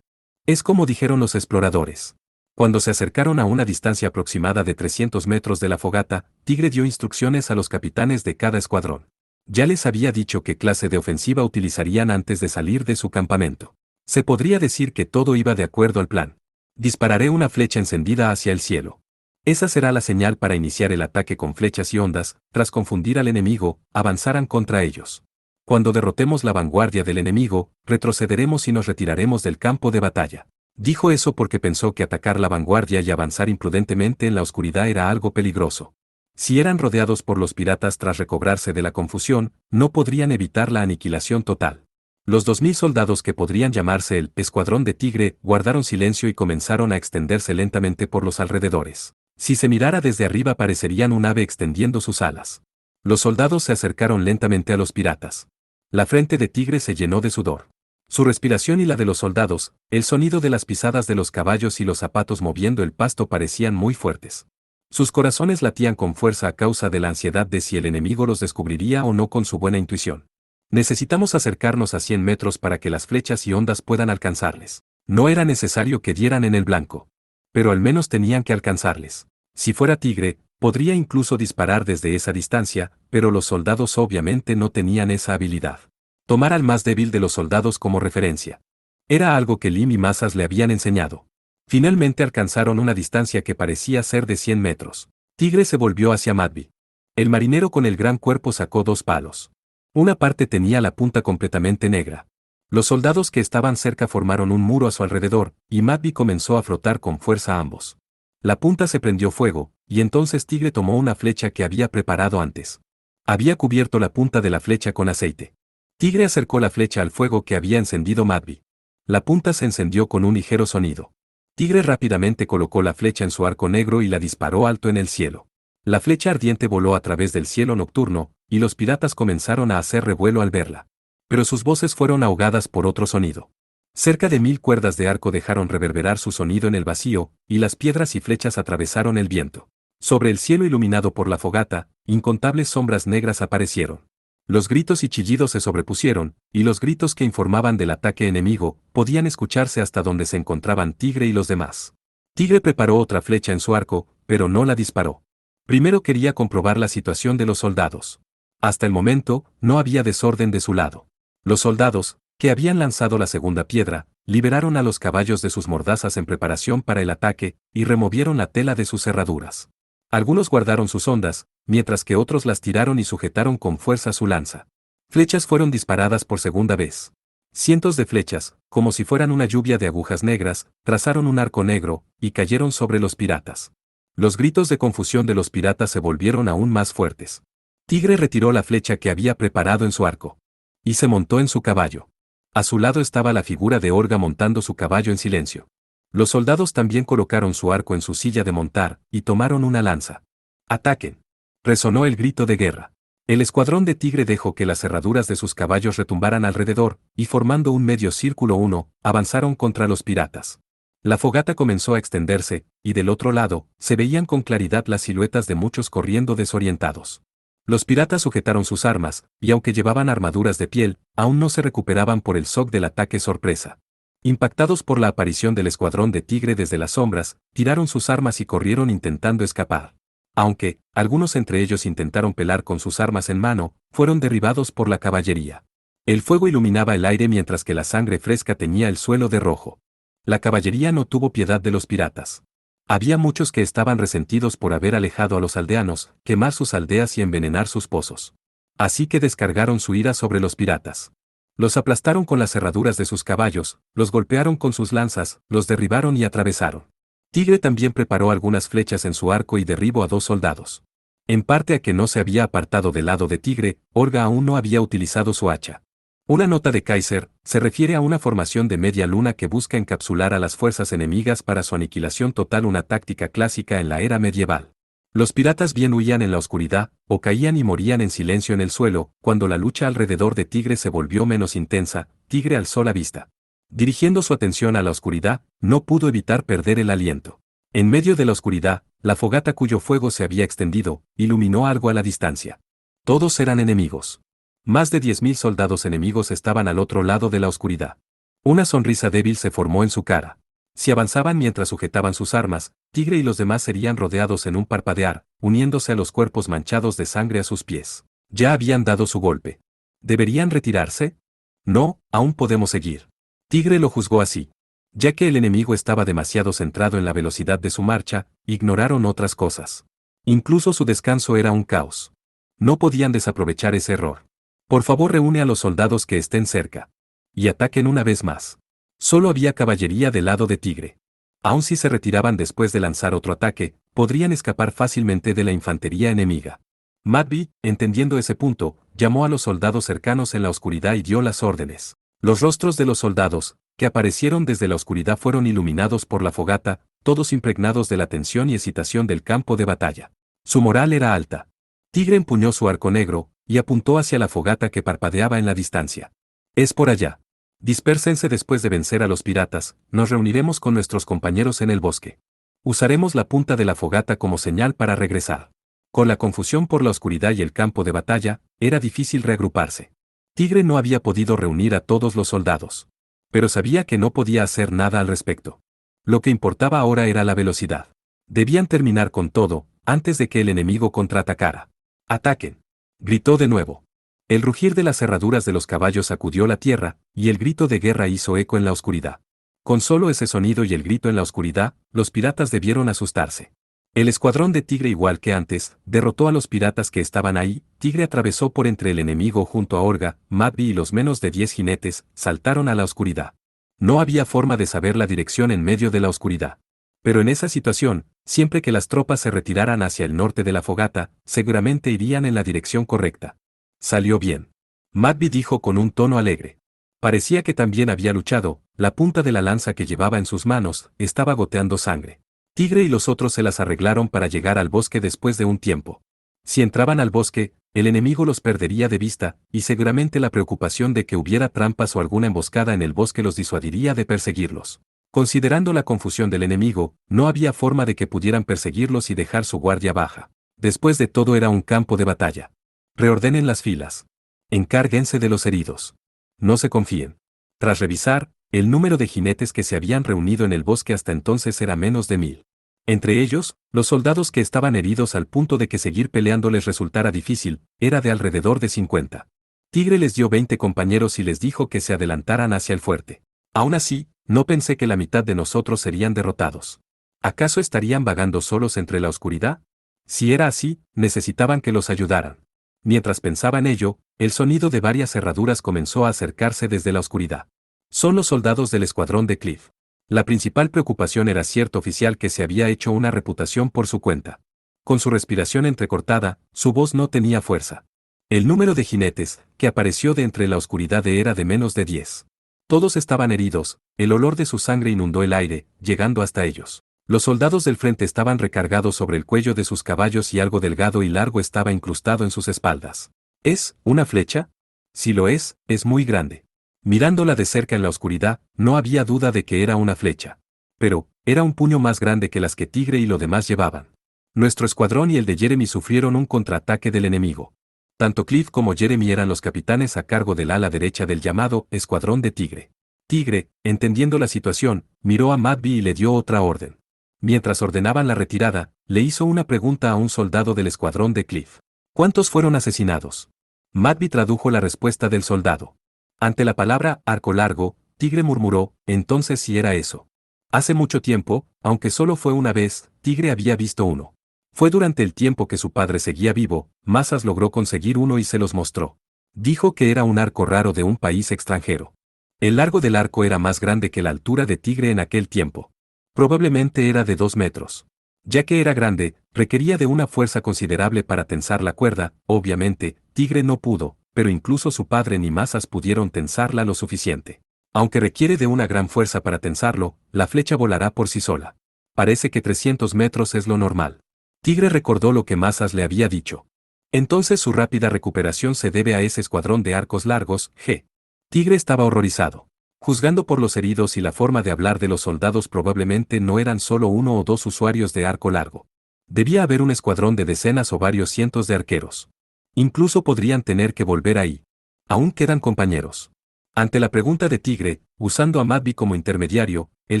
Es como dijeron los exploradores. Cuando se acercaron a una distancia aproximada de 300 metros de la fogata, Tigre dio instrucciones a los capitanes de cada escuadrón. Ya les había dicho qué clase de ofensiva utilizarían antes de salir de su campamento. Se podría decir que todo iba de acuerdo al plan. Dispararé una flecha encendida hacia el cielo. Esa será la señal para iniciar el ataque con flechas y ondas, tras confundir al enemigo, avanzarán contra ellos. Cuando derrotemos la vanguardia del enemigo, retrocederemos y nos retiraremos del campo de batalla. Dijo eso porque pensó que atacar la vanguardia y avanzar imprudentemente en la oscuridad era algo peligroso. Si eran rodeados por los piratas tras recobrarse de la confusión, no podrían evitar la aniquilación total. Los 2000 soldados que podrían llamarse el Escuadrón de Tigre guardaron silencio y comenzaron a extenderse lentamente por los alrededores. Si se mirara desde arriba parecerían un ave extendiendo sus alas. Los soldados se acercaron lentamente a los piratas. La frente de Tigre se llenó de sudor. Su respiración y la de los soldados, el sonido de las pisadas de los caballos y los zapatos moviendo el pasto parecían muy fuertes. Sus corazones latían con fuerza a causa de la ansiedad de si el enemigo los descubriría o no con su buena intuición. Necesitamos acercarnos a 100 metros para que las flechas y ondas puedan alcanzarles. No era necesario que dieran en el blanco. Pero al menos tenían que alcanzarles. Si fuera Tigre, podría incluso disparar desde esa distancia, pero los soldados obviamente no tenían esa habilidad. Tomar al más débil de los soldados como referencia. Era algo que Lim y Masas le habían enseñado. Finalmente alcanzaron una distancia que parecía ser de 100 metros. Tigre se volvió hacia Madby. El marinero con el gran cuerpo sacó 2 palos. Una parte tenía la punta completamente negra. Los soldados que estaban cerca formaron un muro a su alrededor, y Madby comenzó a frotar con fuerza a ambos. La punta se prendió fuego, y entonces Tigre tomó una flecha que había preparado antes. Había cubierto la punta de la flecha con aceite. Tigre acercó la flecha al fuego que había encendido Madby. La punta se encendió con un ligero sonido. Tigre rápidamente colocó la flecha en su arco negro y la disparó alto en el cielo. La flecha ardiente voló a través del cielo nocturno, y los piratas comenzaron a hacer revuelo al verla. Pero sus voces fueron ahogadas por otro sonido. Cerca de 1000 cuerdas de arco dejaron reverberar su sonido en el vacío, y las piedras y flechas atravesaron el viento. Sobre el cielo iluminado por la fogata, incontables sombras negras aparecieron. Los gritos y chillidos se sobrepusieron, y los gritos que informaban del ataque enemigo podían escucharse hasta donde se encontraban Tigre y los demás. Tigre preparó otra flecha en su arco, pero no la disparó. Primero quería comprobar la situación de los soldados. Hasta el momento, no había desorden de su lado. Los soldados, que habían lanzado la segunda piedra, liberaron a los caballos de sus mordazas en preparación para el ataque, y removieron la tela de sus cerraduras. Algunos guardaron sus hondas, mientras que otros las tiraron y sujetaron con fuerza su lanza. Flechas fueron disparadas por segunda vez. Cientos de flechas, como si fueran una lluvia de agujas negras, trazaron un arco negro, y cayeron sobre los piratas. Los gritos de confusión de los piratas se volvieron aún más fuertes. Tigre retiró la flecha que había preparado en su arco. Y se montó en su caballo. A su lado estaba la figura de Orga montando su caballo en silencio. Los soldados también colocaron su arco en su silla de montar, y tomaron una lanza. ¡Ataquen! Resonó el grito de guerra. El escuadrón de Tigre dejó que las herraduras de sus caballos retumbaran alrededor, y formando un medio círculo avanzaron contra los piratas. La fogata comenzó a extenderse, y del otro lado, se veían con claridad las siluetas de muchos corriendo desorientados. Los piratas sujetaron sus armas, y aunque llevaban armaduras de piel, aún no se recuperaban por el shock del ataque sorpresa. Impactados por la aparición del escuadrón de Tigre desde las sombras, tiraron sus armas y corrieron intentando escapar. Aunque, algunos entre ellos intentaron pelar con sus armas en mano, fueron derribados por la caballería. El fuego iluminaba el aire mientras que la sangre fresca teñía el suelo de rojo. La caballería no tuvo piedad de los piratas. Había muchos que estaban resentidos por haber alejado a los aldeanos, quemar sus aldeas y envenenar sus pozos. Así que descargaron su ira sobre los piratas. Los aplastaron con las herraduras de sus caballos, los golpearon con sus lanzas, los derribaron y atravesaron. Tigre también preparó algunas flechas en su arco y derribó a 2 soldados. En parte a que no se había apartado del lado de Tigre, Orga aún no había utilizado su hacha. Una nota de Kaiser se refiere a una formación de media luna que busca encapsular a las fuerzas enemigas para su aniquilación total, una táctica clásica en la era medieval. Los piratas bien huían en la oscuridad, o caían y morían en silencio en el suelo. Cuando la lucha alrededor de Tigre se volvió menos intensa, Tigre alzó la vista. Dirigiendo su atención a la oscuridad, no pudo evitar perder el aliento. En medio de la oscuridad, la fogata cuyo fuego se había extendido, iluminó algo a la distancia. Todos eran enemigos. Más de 10.000 soldados enemigos estaban al otro lado de la oscuridad. Una sonrisa débil se formó en su cara. Si avanzaban mientras sujetaban sus armas, Tigre y los demás serían rodeados en un parpadear, uniéndose a los cuerpos manchados de sangre a sus pies. Ya habían dado su golpe. ¿Deberían retirarse? No, aún podemos seguir. Tigre lo juzgó así. Ya que el enemigo estaba demasiado centrado en la velocidad de su marcha, ignoraron otras cosas. Incluso su descanso era un caos. No podían desaprovechar ese error. Por favor, reúne a los soldados que estén cerca. Y ataquen una vez más. Solo había caballería del lado de Tigre. Aun si se retiraban después de lanzar otro ataque, podrían escapar fácilmente de la infantería enemiga. Madby, entendiendo ese punto, llamó a los soldados cercanos en la oscuridad y dio las órdenes. Los rostros de los soldados, que aparecieron desde la oscuridad, fueron iluminados por la fogata, todos impregnados de la tensión y excitación del campo de batalla. Su moral era alta. Tigre empuñó su arco negro, y apuntó hacia la fogata que parpadeaba en la distancia. Es por allá. Dispérsense después de vencer a los piratas, nos reuniremos con nuestros compañeros en el bosque. Usaremos la punta de la fogata como señal para regresar. Con la confusión por la oscuridad y el campo de batalla, era difícil reagruparse. Tigre no había podido reunir a todos los soldados. Pero sabía que no podía hacer nada al respecto. Lo que importaba ahora era la velocidad. Debían terminar con todo, antes de que el enemigo contraatacara. ¡Ataquen! Gritó de nuevo. El rugir de las cerraduras de los caballos sacudió la tierra, y el grito de guerra hizo eco en la oscuridad. Con solo ese sonido y el grito en la oscuridad, los piratas debieron asustarse. El escuadrón de Tigre, igual que antes, derrotó a los piratas que estaban ahí. Tigre atravesó por entre el enemigo junto a Orga, Madby y los menos de 10 jinetes, saltaron a la oscuridad. No había forma de saber la dirección en medio de la oscuridad. Pero en esa situación, siempre que las tropas se retiraran hacia el norte de la fogata, seguramente irían en la dirección correcta. Salió bien. Madby dijo con un tono alegre. Parecía que también había luchado, la punta de la lanza que llevaba en sus manos estaba goteando sangre. Tigre y los otros se las arreglaron para llegar al bosque después de un tiempo. Si entraban al bosque, el enemigo los perdería de vista, y seguramente la preocupación de que hubiera trampas o alguna emboscada en el bosque los disuadiría de perseguirlos. Considerando la confusión del enemigo, no había forma de que pudieran perseguirlos y dejar su guardia baja. Después de todo, era un campo de batalla. Reordenen las filas. Encárguense de los heridos. No se confíen. Tras revisar, el número de jinetes que se habían reunido en el bosque hasta entonces era menos de 1000. Entre ellos, los soldados que estaban heridos al punto de que seguir peleando les resultara difícil, era de alrededor de 50. Tigre les dio 20 compañeros y les dijo que se adelantaran hacia el fuerte. Aún así, no pensé que la mitad de nosotros serían derrotados. ¿Acaso estarían vagando solos entre la oscuridad? Si era así, necesitaban que los ayudaran. Mientras pensaba en ello, el sonido de varias herraduras comenzó a acercarse desde la oscuridad. Son los soldados del escuadrón de Cliff. La principal preocupación era cierto oficial que se había hecho una reputación por su cuenta. Con su respiración entrecortada, su voz no tenía fuerza. El número de jinetes, que apareció de entre la oscuridad era de menos de 10. Todos estaban heridos, el olor de su sangre inundó el aire, llegando hasta ellos. Los soldados del frente estaban recargados sobre el cuello de sus caballos y algo delgado y largo estaba incrustado en sus espaldas. ¿Es una flecha? Si lo es muy grande. Mirándola de cerca en la oscuridad, no había duda de que era una flecha. Pero, era un puño más grande que las que Tigre y lo demás llevaban. Nuestro escuadrón y el de Jeremy sufrieron un contraataque del enemigo. Tanto Cliff como Jeremy eran los capitanes a cargo del ala derecha del llamado Escuadrón de Tigre. Tigre, entendiendo la situación, miró a Madby y le dio otra orden. Mientras ordenaban la retirada, le hizo una pregunta a un soldado del escuadrón de Cliff. ¿Cuántos fueron asesinados? Madby tradujo la respuesta del soldado. Ante la palabra arco largo, Tigre murmuró, entonces sí era eso. Hace mucho tiempo, aunque solo fue una vez, Tigre había visto uno. Fue durante el tiempo que su padre seguía vivo, Masas logró conseguir uno y se los mostró. Dijo que era un arco raro de un país extranjero. El largo del arco era más grande que la altura de Tigre en aquel tiempo. Probablemente era de 2 metros. Ya que era grande, requería de una fuerza considerable para tensar la cuerda, obviamente, Tigre no pudo, pero incluso su padre ni Masas pudieron tensarla lo suficiente. Aunque requiere de una gran fuerza para tensarlo, la flecha volará por sí sola. Parece que 300 metros es lo normal. Tigre recordó lo que Masas le había dicho. Entonces su rápida recuperación se debe a ese escuadrón de arcos largos, G. Tigre estaba horrorizado. Juzgando por los heridos y la forma de hablar de los soldados probablemente no eran solo uno o dos usuarios de arco largo. Debía haber un escuadrón de decenas o varios cientos de arqueros. Incluso podrían tener que volver ahí. Aún quedan compañeros. Ante la pregunta de Tigre, usando a Madby como intermediario, el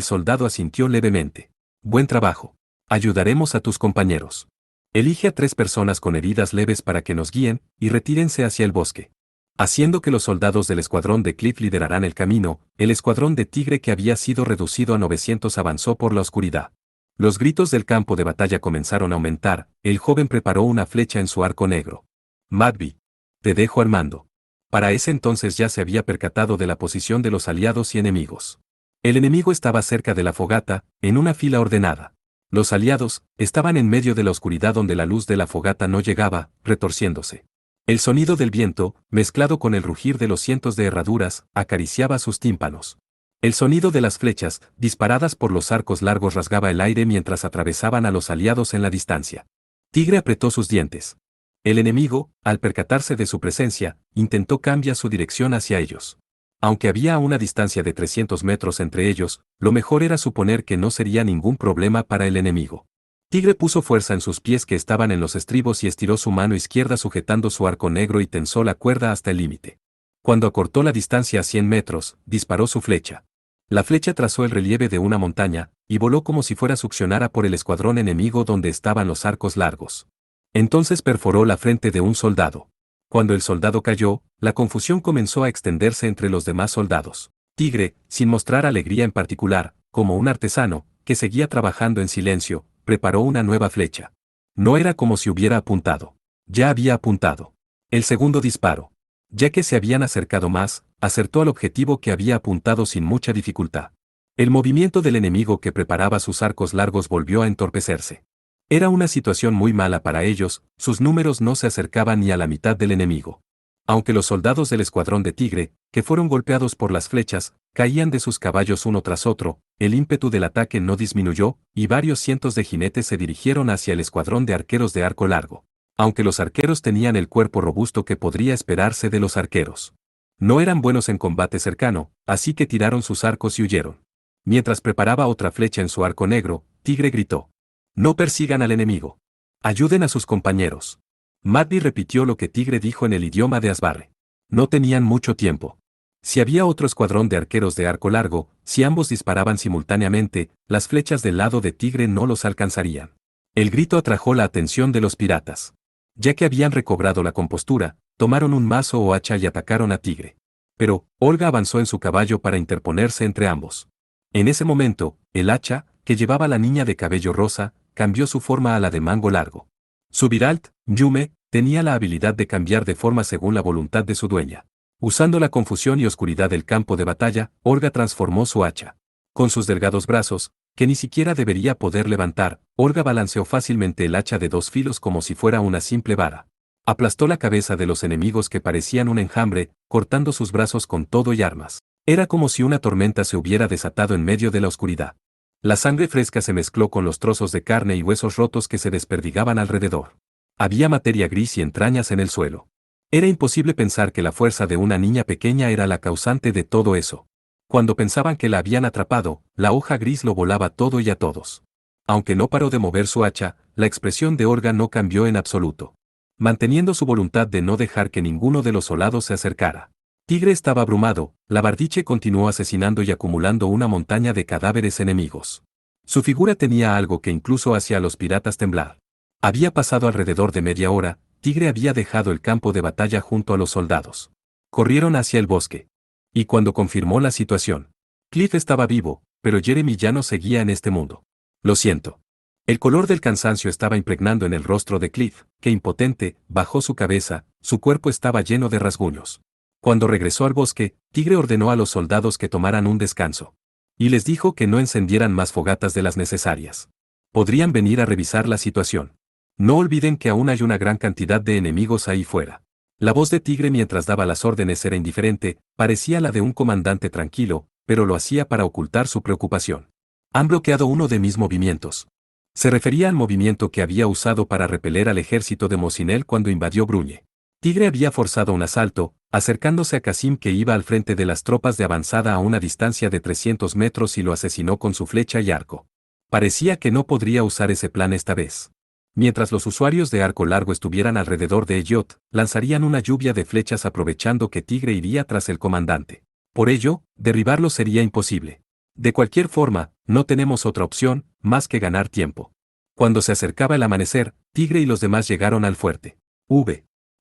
soldado asintió levemente. Buen trabajo. Ayudaremos a tus compañeros. Elige a 3 personas con heridas leves para que nos guíen, y retírense hacia el bosque. Haciendo que los soldados del escuadrón de Cliff lideraran el camino, el escuadrón de Tigre que había sido reducido a 900 avanzó por la oscuridad. Los gritos del campo de batalla comenzaron a aumentar, el joven preparó una flecha en su arco negro. Madby. Te dejo al mando. Para ese entonces ya se había percatado de la posición de los aliados y enemigos. El enemigo estaba cerca de la fogata, en una fila ordenada. Los aliados estaban en medio de la oscuridad donde la luz de la fogata no llegaba, retorciéndose. El sonido del viento, mezclado con el rugir de los cientos de herraduras, acariciaba sus tímpanos. El sonido de las flechas, disparadas por los arcos largos, rasgaba el aire mientras atravesaban a los aliados en la distancia. Tigre apretó sus dientes. El enemigo, al percatarse de su presencia, intentó cambiar su dirección hacia ellos. Aunque había una distancia de 300 metros entre ellos, lo mejor era suponer que no sería ningún problema para el enemigo. Tigre puso fuerza en sus pies que estaban en los estribos y estiró su mano izquierda sujetando su arco negro y tensó la cuerda hasta el límite. Cuando acortó la distancia a 100 metros, disparó su flecha. La flecha trazó el relieve de una montaña, y voló como si fuera succionada por el escuadrón enemigo donde estaban los arcos largos. Entonces perforó la frente de un soldado. Cuando el soldado cayó, la confusión comenzó a extenderse entre los demás soldados. Tigre, sin mostrar alegría en particular, como un artesano, que seguía trabajando en silencio, preparó una nueva flecha. No era como si hubiera apuntado. Ya había apuntado. El segundo disparo. Ya que se habían acercado más, acertó al objetivo que había apuntado sin mucha dificultad. El movimiento del enemigo que preparaba sus arcos largos volvió a entorpecerse. Era una situación muy mala para ellos, sus números no se acercaban ni a la mitad del enemigo. Aunque los soldados del escuadrón de Tigre, que fueron golpeados por las flechas, caían de sus caballos uno tras otro, el ímpetu del ataque no disminuyó, y varios cientos de jinetes se dirigieron hacia el escuadrón de arqueros de arco largo. Aunque los arqueros tenían el cuerpo robusto que podría esperarse de los arqueros. No eran buenos en combate cercano, así que tiraron sus arcos y huyeron. Mientras preparaba otra flecha en su arco negro, Tigre gritó. No persigan al enemigo. Ayuden a sus compañeros. Madby repitió lo que Tigre dijo en el idioma de Asbarre. No tenían mucho tiempo. Si había otro escuadrón de arqueros de arco largo, si ambos disparaban simultáneamente, las flechas del lado de Tigre no los alcanzarían. El grito atrajo la atención de los piratas. Ya que habían recobrado la compostura, tomaron un mazo o hacha y atacaron a Tigre. Pero, Olga avanzó en su caballo para interponerse entre ambos. En ese momento, el hacha, que llevaba la niña de cabello rosa, cambió su forma a la de mango largo. Su Viralt, Yume, tenía la habilidad de cambiar de forma según la voluntad de su dueña. Usando la confusión y oscuridad del campo de batalla, Olga transformó su hacha. Con sus delgados brazos, que ni siquiera debería poder levantar, Olga balanceó fácilmente el hacha de 2 filos como si fuera una simple vara. Aplastó la cabeza de los enemigos que parecían un enjambre, cortando sus brazos con todo y armas. Era como si una tormenta se hubiera desatado en medio de la oscuridad. La sangre fresca se mezcló con los trozos de carne y huesos rotos que se desperdigaban alrededor. Había materia gris y entrañas en el suelo. Era imposible pensar que la fuerza de una niña pequeña era la causante de todo eso. Cuando pensaban que la habían atrapado, la hoja gris lo volaba todo y a todos. Aunque no paró de mover su hacha, la expresión de Olga no cambió en absoluto. Manteniendo su voluntad de no dejar que ninguno de los soldados se acercara. Tigre estaba abrumado, la Bardiche continuó asesinando y acumulando una montaña de cadáveres enemigos. Su figura tenía algo que incluso hacía a los piratas temblar. Había pasado alrededor de media hora, Tigre había dejado el campo de batalla junto a los soldados. Corrieron hacia el bosque. Y cuando confirmó la situación, Cliff estaba vivo, pero Jeremy ya no seguía en este mundo. Lo siento. El color del cansancio estaba impregnando en el rostro de Cliff, que impotente, bajó su cabeza, su cuerpo estaba lleno de rasguños. Cuando regresó al bosque, Tigre ordenó a los soldados que tomaran un descanso. Y les dijo que no encendieran más fogatas de las necesarias. Podrían venir a revisar la situación. No olviden que aún hay una gran cantidad de enemigos ahí fuera. La voz de Tigre mientras daba las órdenes era indiferente, parecía la de un comandante tranquilo, pero lo hacía para ocultar su preocupación. Han bloqueado uno de mis movimientos. Se refería al movimiento que había usado para repeler al ejército de Mosinel cuando invadió Bruñe. Tigre había forzado un asalto, acercándose a Casim que iba al frente de las tropas de avanzada a una distancia de 300 metros y lo asesinó con su flecha y arco. Parecía que no podría usar ese plan esta vez. Mientras los usuarios de arco largo estuvieran alrededor de Elliot, lanzarían una lluvia de flechas aprovechando que Tigre iría tras el comandante. Por ello, derribarlo sería imposible. De cualquier forma, no tenemos otra opción, más que ganar tiempo. Cuando se acercaba el amanecer, Tigre y los demás llegaron al fuerte.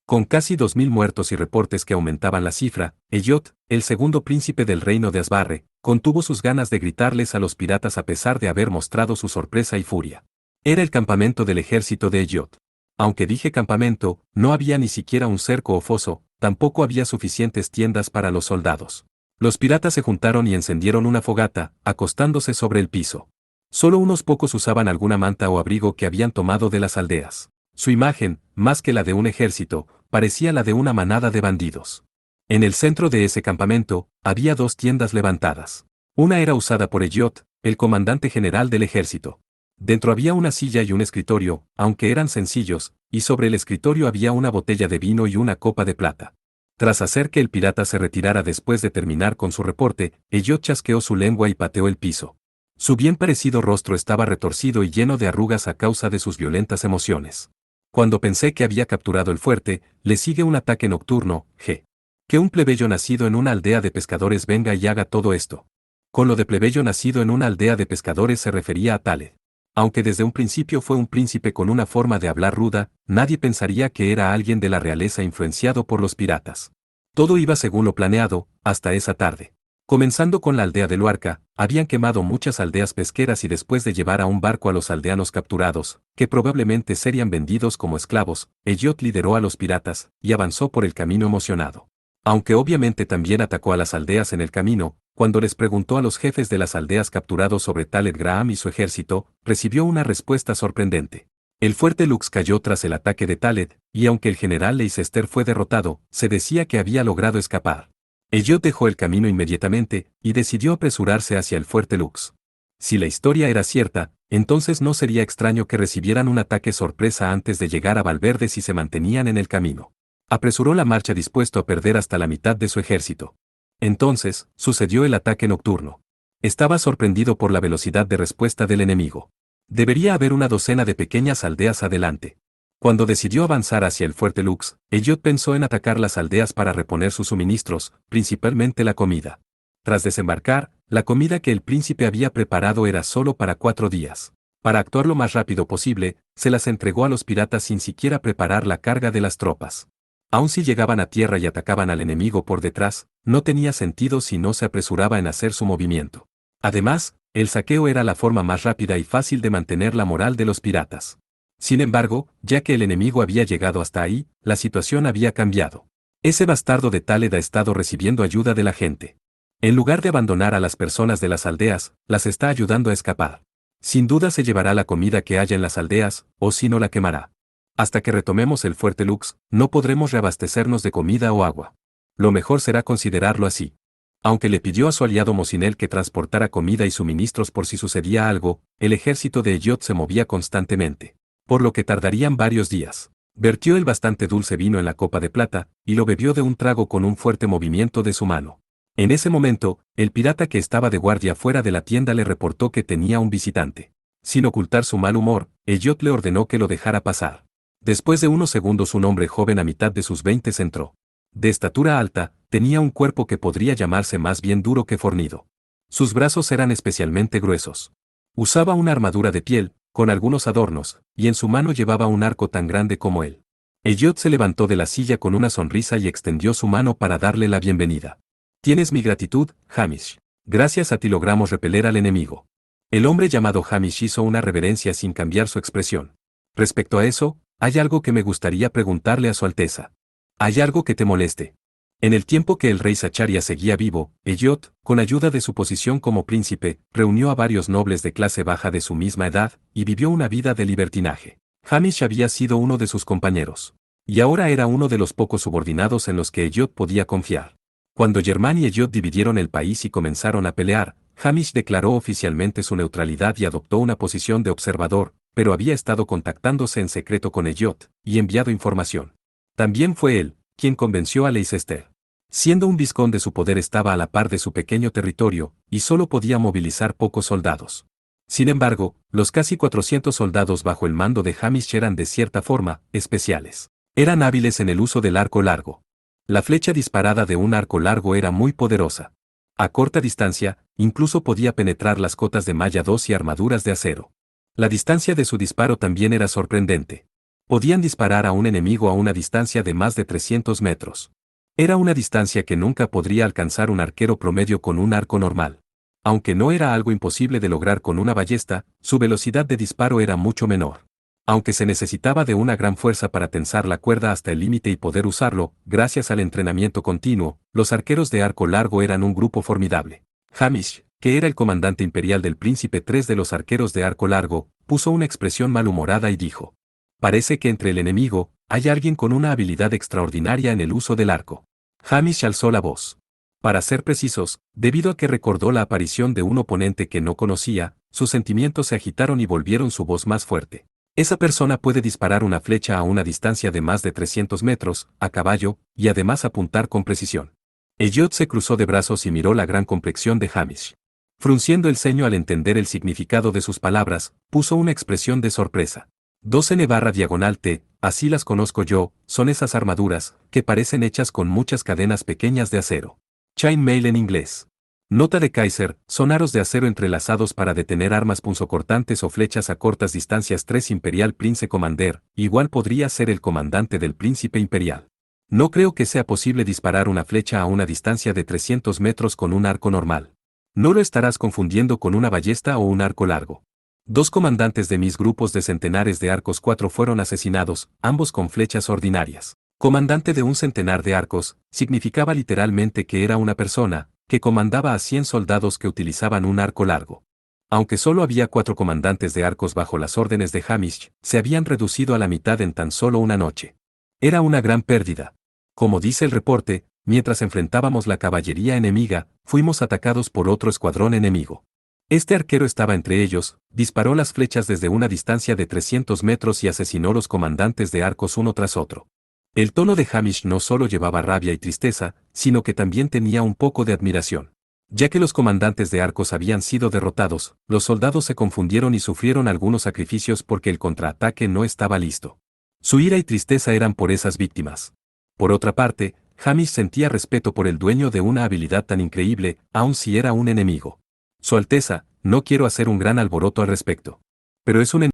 Con casi 2000 muertos y reportes que aumentaban la cifra, Elliot, el segundo príncipe del reino de Asbarre, contuvo sus ganas de gritarles a los piratas a pesar de haber mostrado su sorpresa y furia. Era el campamento del ejército de Elliot. Aunque dije campamento, no había ni siquiera un cerco o foso, tampoco había suficientes tiendas para los soldados. Los piratas se juntaron y encendieron una fogata, acostándose sobre el piso. Solo unos pocos usaban alguna manta o abrigo que habían tomado de las aldeas. Su imagen, más que la de un ejército, parecía la de una manada de bandidos. En el centro de ese campamento, había 2 tiendas levantadas. Una era usada por Elliot, el comandante general del ejército. Dentro había una silla y un escritorio, aunque eran sencillos, y sobre el escritorio había una botella de vino y una copa de plata. Tras hacer que el pirata se retirara después de terminar con su reporte, Elliot chasqueó su lengua y pateó el piso. Su bien parecido rostro estaba retorcido y lleno de arrugas a causa de sus violentas emociones. Cuando pensé que había capturado el fuerte, le sigue un ataque nocturno, que un plebeyo nacido en una aldea de pescadores venga y haga todo esto. Con lo de plebeyo nacido en una aldea de pescadores se refería a Taled. Aunque desde un principio fue un príncipe con una forma de hablar ruda, nadie pensaría que era alguien de la realeza influenciado por los piratas. Todo iba según lo planeado, hasta esa tarde. Comenzando con la aldea de Luarca, habían quemado muchas aldeas pesqueras y después de llevar a un barco a los aldeanos capturados, que probablemente serían vendidos como esclavos, Elliot lideró a los piratas, y avanzó por el camino emocionado. Aunque obviamente también atacó a las aldeas en el camino, cuando les preguntó a los jefes de las aldeas capturados sobre Taled Graham y su ejército, recibió una respuesta sorprendente. El fuerte Lux cayó tras el ataque de Taled, y aunque el general Leicester fue derrotado, se decía que había logrado escapar. Elliot dejó el camino inmediatamente, y decidió apresurarse hacia el fuerte Lux. Si la historia era cierta, entonces no sería extraño que recibieran un ataque sorpresa antes de llegar a Valverde si se mantenían en el camino. Apresuró la marcha dispuesto a perder hasta la mitad de su ejército. Entonces, sucedió el ataque nocturno. Estaba sorprendido por la velocidad de respuesta del enemigo. Debería haber una docena de pequeñas aldeas adelante. Cuando decidió avanzar hacia el fuerte Lux, Elliot pensó en atacar las aldeas para reponer sus suministros, principalmente la comida. Tras desembarcar, la comida que el príncipe había preparado era solo para 4 días. Para actuar lo más rápido posible, se las entregó a los piratas sin siquiera preparar la carga de las tropas. Aun si llegaban a tierra y atacaban al enemigo por detrás, no tenía sentido si no se apresuraba en hacer su movimiento. Además, el saqueo era la forma más rápida y fácil de mantener la moral de los piratas. Sin embargo, ya que el enemigo había llegado hasta ahí, la situación había cambiado. Ese bastardo de Táled ha estado recibiendo ayuda de la gente. En lugar de abandonar a las personas de las aldeas, las está ayudando a escapar. Sin duda se llevará la comida que haya en las aldeas, o si no la quemará. Hasta que retomemos el fuerte Lux, no podremos reabastecernos de comida o agua. Lo mejor será considerarlo así. Aunque le pidió a su aliado Mosinel que transportara comida y suministros por si sucedía algo, el ejército de Elliot se movía constantemente, por lo que tardarían varios días. Vertió el bastante dulce vino en la copa de plata, y lo bebió de un trago con un fuerte movimiento de su mano. En ese momento, el pirata que estaba de guardia fuera de la tienda le reportó que tenía un visitante. Sin ocultar su mal humor, Elliot le ordenó que lo dejara pasar. Después de unos segundos un hombre joven a mitad de sus 20 entró. De estatura alta, tenía un cuerpo que podría llamarse más bien duro que fornido. Sus brazos eran especialmente gruesos. Usaba una armadura de piel, con algunos adornos, y en su mano llevaba un arco tan grande como él. Elliot se levantó de la silla con una sonrisa y extendió su mano para darle la bienvenida. Tienes mi gratitud, Hamish. Gracias a ti logramos repeler al enemigo. El hombre llamado Hamish hizo una reverencia sin cambiar su expresión. Respecto a eso, hay algo que me gustaría preguntarle a Su Alteza. ¿Hay algo que te moleste? En el tiempo que el rey Sacharia seguía vivo, Elliot, con ayuda de su posición como príncipe, reunió a varios nobles de clase baja de su misma edad, y vivió una vida de libertinaje. Hamish había sido uno de sus compañeros. Y ahora era uno de los pocos subordinados en los que Elliot podía confiar. Cuando Germán y Elliot dividieron el país y comenzaron a pelear, Hamish declaró oficialmente su neutralidad y adoptó una posición de observador, pero había estado contactándose en secreto con Elliot, y enviado información. También fue él, quien convenció a Leicester. Siendo un vizconde su poder estaba a la par de su pequeño territorio, y solo podía movilizar pocos soldados. Sin embargo, los casi 400 soldados bajo el mando de Hamish eran de cierta forma, especiales. Eran hábiles en el uso del arco largo. La flecha disparada de un arco largo era muy poderosa. A corta distancia, incluso podía penetrar las cotas de malla 2 y armaduras de acero. La distancia de su disparo también era sorprendente. Podían disparar a un enemigo a una distancia de más de 300 metros. Era una distancia que nunca podría alcanzar un arquero promedio con un arco normal. Aunque no era algo imposible de lograr con una ballesta, su velocidad de disparo era mucho menor. Aunque se necesitaba de una gran fuerza para tensar la cuerda hasta el límite y poder usarlo, gracias al entrenamiento continuo, los arqueros de arco largo eran un grupo formidable. Hamish, que era el comandante imperial del príncipe 3 de los arqueros de arco largo, puso una expresión malhumorada y dijo: parece que entre el enemigo, hay alguien con una habilidad extraordinaria en el uso del arco. Hamish alzó la voz. Para ser precisos, debido a que recordó la aparición de un oponente que no conocía, sus sentimientos se agitaron y volvieron su voz más fuerte. Esa persona puede disparar una flecha a una distancia de más de 300 metros, a caballo, y además apuntar con precisión. Elliot se cruzó de brazos y miró la gran complexión de Hamish. Frunciendo el ceño al entender el significado de sus palabras, puso una expresión de sorpresa. 12N/T, así las conozco yo, son esas armaduras, que parecen hechas con muchas cadenas pequeñas de acero. Chainmail en inglés. Nota de Kaiser, son aros de acero entrelazados para detener armas punzocortantes o flechas a cortas distancias. 3 Imperial Prince Commander, igual podría ser el comandante del príncipe imperial. No creo que sea posible disparar una flecha a una distancia de 300 metros con un arco normal. No lo estarás confundiendo con una ballesta o un arco largo. 2 comandantes de mis grupos de centenares de arcos 4 fueron asesinados, ambos con flechas ordinarias. Comandante de un centenar de arcos, significaba literalmente que era una persona, que comandaba a 100 soldados que utilizaban un arco largo. Aunque solo había 4 comandantes de arcos bajo las órdenes de Hamish, se habían reducido a la mitad en tan solo una noche. Era una gran pérdida. Como dice el reporte, mientras enfrentábamos la caballería enemiga, fuimos atacados por otro escuadrón enemigo. Este arquero estaba entre ellos, disparó las flechas desde una distancia de 300 metros y asesinó los comandantes de arcos uno tras otro. El tono de Hamish no solo llevaba rabia y tristeza, sino que también tenía un poco de admiración. Ya que los comandantes de arcos habían sido derrotados, los soldados se confundieron y sufrieron algunos sacrificios porque el contraataque no estaba listo. Su ira y tristeza eran por esas víctimas. Por otra parte, Hamish sentía respeto por el dueño de una habilidad tan increíble, aun si era un enemigo. Su Alteza, no quiero hacer un gran alboroto al respecto. Pero es un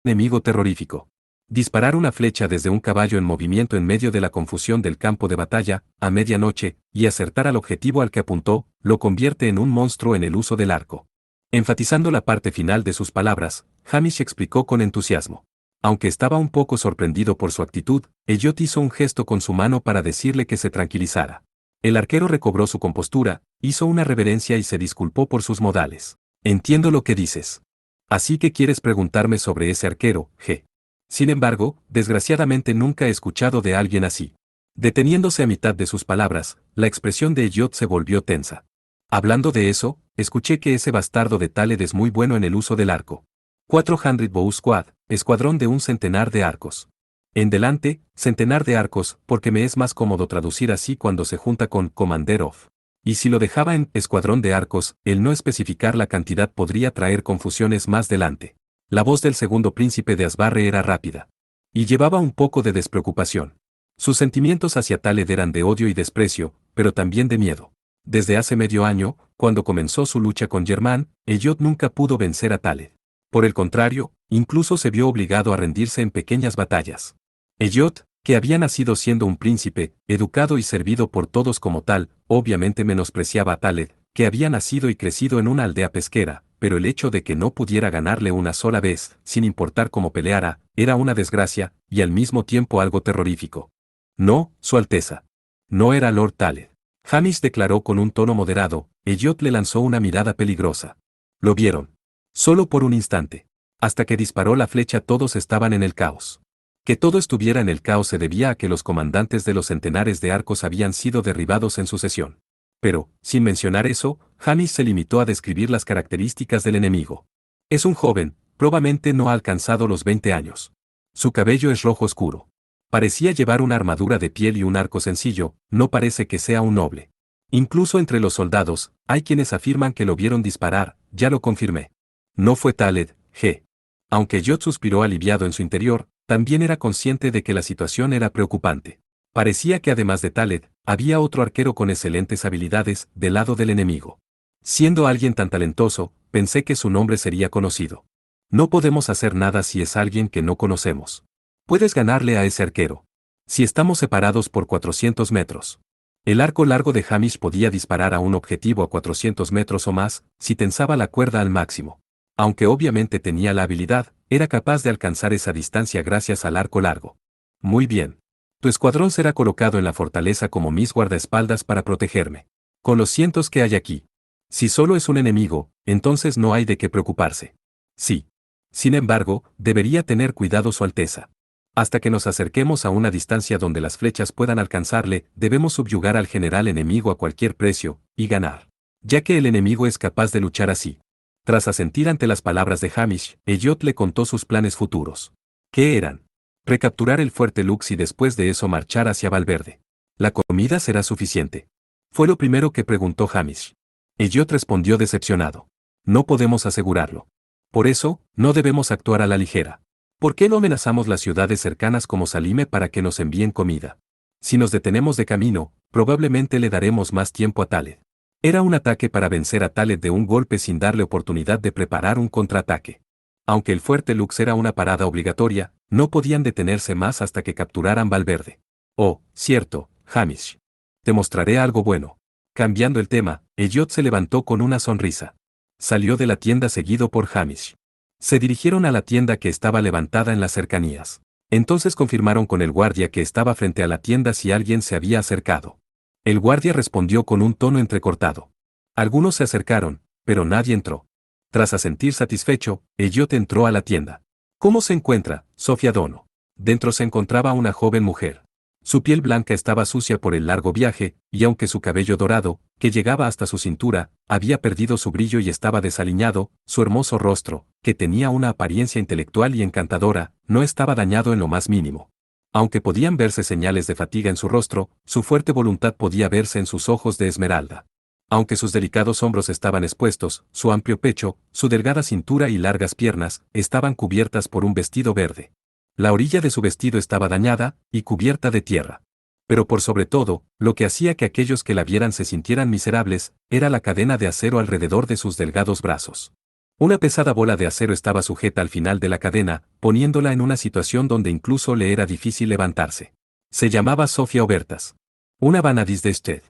enemigo terrorífico. Disparar una flecha desde un caballo en movimiento en medio de la confusión del campo de batalla, a medianoche, y acertar al objetivo al que apuntó, lo convierte en un monstruo en el uso del arco. Enfatizando la parte final de sus palabras, Hamish explicó con entusiasmo. Aunque estaba un poco sorprendido por su actitud, Elliot hizo un gesto con su mano para decirle que se tranquilizara. El arquero recobró su compostura, hizo una reverencia y se disculpó por sus modales. Entiendo lo que dices. Así que quieres preguntarme sobre ese arquero, G. Sin embargo, desgraciadamente nunca he escuchado de alguien así. Deteniéndose a mitad de sus palabras, la expresión de Elliot se volvió tensa. Hablando de eso, escuché que ese bastardo de Taled es muy bueno en el uso del arco. 400 Bow Squad, escuadrón de un centenar de arcos. En delante, centenar de arcos, porque me es más cómodo traducir así cuando se junta con Commander of. Y si lo dejaba en escuadrón de arcos, el no especificar la cantidad podría traer confusiones más delante. La voz del segundo príncipe de Asbarre era rápida. Y llevaba un poco de despreocupación. Sus sentimientos hacia Taled eran de odio y desprecio, pero también de miedo. Desde hace medio año, cuando comenzó su lucha con Germán, Elliot nunca pudo vencer a Taled. Por el contrario, incluso se vio obligado a rendirse en pequeñas batallas. Elliot, que había nacido siendo un príncipe, educado y servido por todos como tal, obviamente menospreciaba a Taled, que había nacido y crecido en una aldea pesquera, pero el hecho de que no pudiera ganarle una sola vez, sin importar cómo peleara, era una desgracia, y al mismo tiempo algo terrorífico. No, Su Alteza. No era Lord Taled. Hamish declaró con un tono moderado. Elliot le lanzó una mirada peligrosa. Lo vieron. Solo por un instante. Hasta que disparó la flecha todos estaban en el caos. Que todo estuviera en el caos se debía a que los comandantes de los centenares de arcos habían sido derribados en sucesión. Pero, sin mencionar eso, Hamish se limitó a describir las características del enemigo. Es un joven, probablemente no ha alcanzado los 20 años. Su cabello es rojo oscuro. Parecía llevar una armadura de piel y un arco sencillo, no parece que sea un noble. Incluso entre los soldados, hay quienes afirman que lo vieron disparar, ya lo confirmé. No fue Taled, G. Aunque Elliot suspiró aliviado en su interior, también era consciente de que la situación era preocupante. Parecía que además de Taled, había otro arquero con excelentes habilidades del lado del enemigo. Siendo alguien tan talentoso, pensé que su nombre sería conocido. No podemos hacer nada si es alguien que no conocemos. Puedes ganarle a ese arquero. Si estamos separados por 400 metros. El arco largo de Hamish podía disparar a un objetivo a 400 metros o más, si tensaba la cuerda al máximo. Aunque obviamente tenía la habilidad, era capaz de alcanzar esa distancia gracias al arco largo. Muy bien. Tu escuadrón será colocado en la fortaleza como mis guardaespaldas para protegerme. Con los cientos que hay aquí. Si solo es un enemigo, entonces no hay de qué preocuparse. Sí. Sin embargo, debería tener cuidado Su Alteza. Hasta que nos acerquemos a una distancia donde las flechas puedan alcanzarle, debemos subyugar al general enemigo a cualquier precio, y ganar. Ya que el enemigo es capaz de luchar así. Tras asentir ante las palabras de Hamish, Elliot le contó sus planes futuros. ¿Qué eran? Recapturar el fuerte Lux y después de eso marchar hacia Valverde. ¿La comida será suficiente? Fue lo primero que preguntó Hamish. Elliot respondió decepcionado. No podemos asegurarlo. Por eso, no debemos actuar a la ligera. ¿Por qué no amenazamos las ciudades cercanas como Salime para que nos envíen comida? Si nos detenemos de camino, probablemente le daremos más tiempo a Taled. Era un ataque para vencer a Taled de un golpe sin darle oportunidad de preparar un contraataque. Aunque el fuerte Lux era una parada obligatoria, no podían detenerse más hasta que capturaran Valverde. Oh, cierto, Hamish. Te mostraré algo bueno. Cambiando el tema, Elliot se levantó con una sonrisa. Salió de la tienda seguido por Hamish. Se dirigieron a la tienda que estaba levantada en las cercanías. Entonces confirmaron con el guardia que estaba frente a la tienda si alguien se había acercado. El guardia respondió con un tono entrecortado. Algunos se acercaron, pero nadie entró. Tras asentir satisfecho, Elliot entró a la tienda. ¿Cómo se encuentra, Sofía Dono? Dentro se encontraba una joven mujer. Su piel blanca estaba sucia por el largo viaje, y aunque su cabello dorado, que llegaba hasta su cintura, había perdido su brillo y estaba desaliñado, su hermoso rostro, que tenía una apariencia intelectual y encantadora, no estaba dañado en lo más mínimo. Aunque podían verse señales de fatiga en su rostro, su fuerte voluntad podía verse en sus ojos de esmeralda. Aunque sus delicados hombros estaban expuestos, su amplio pecho, su delgada cintura y largas piernas, estaban cubiertas por un vestido verde. La orilla de su vestido estaba dañada, y cubierta de tierra. Pero por sobre todo, lo que hacía que aquellos que la vieran se sintieran miserables, era la cadena de acero alrededor de sus delgados brazos. Una pesada bola de acero estaba sujeta al final de la cadena, poniéndola en una situación donde incluso le era difícil levantarse. Se llamaba Sofía Obertas. Una vanadis de usted.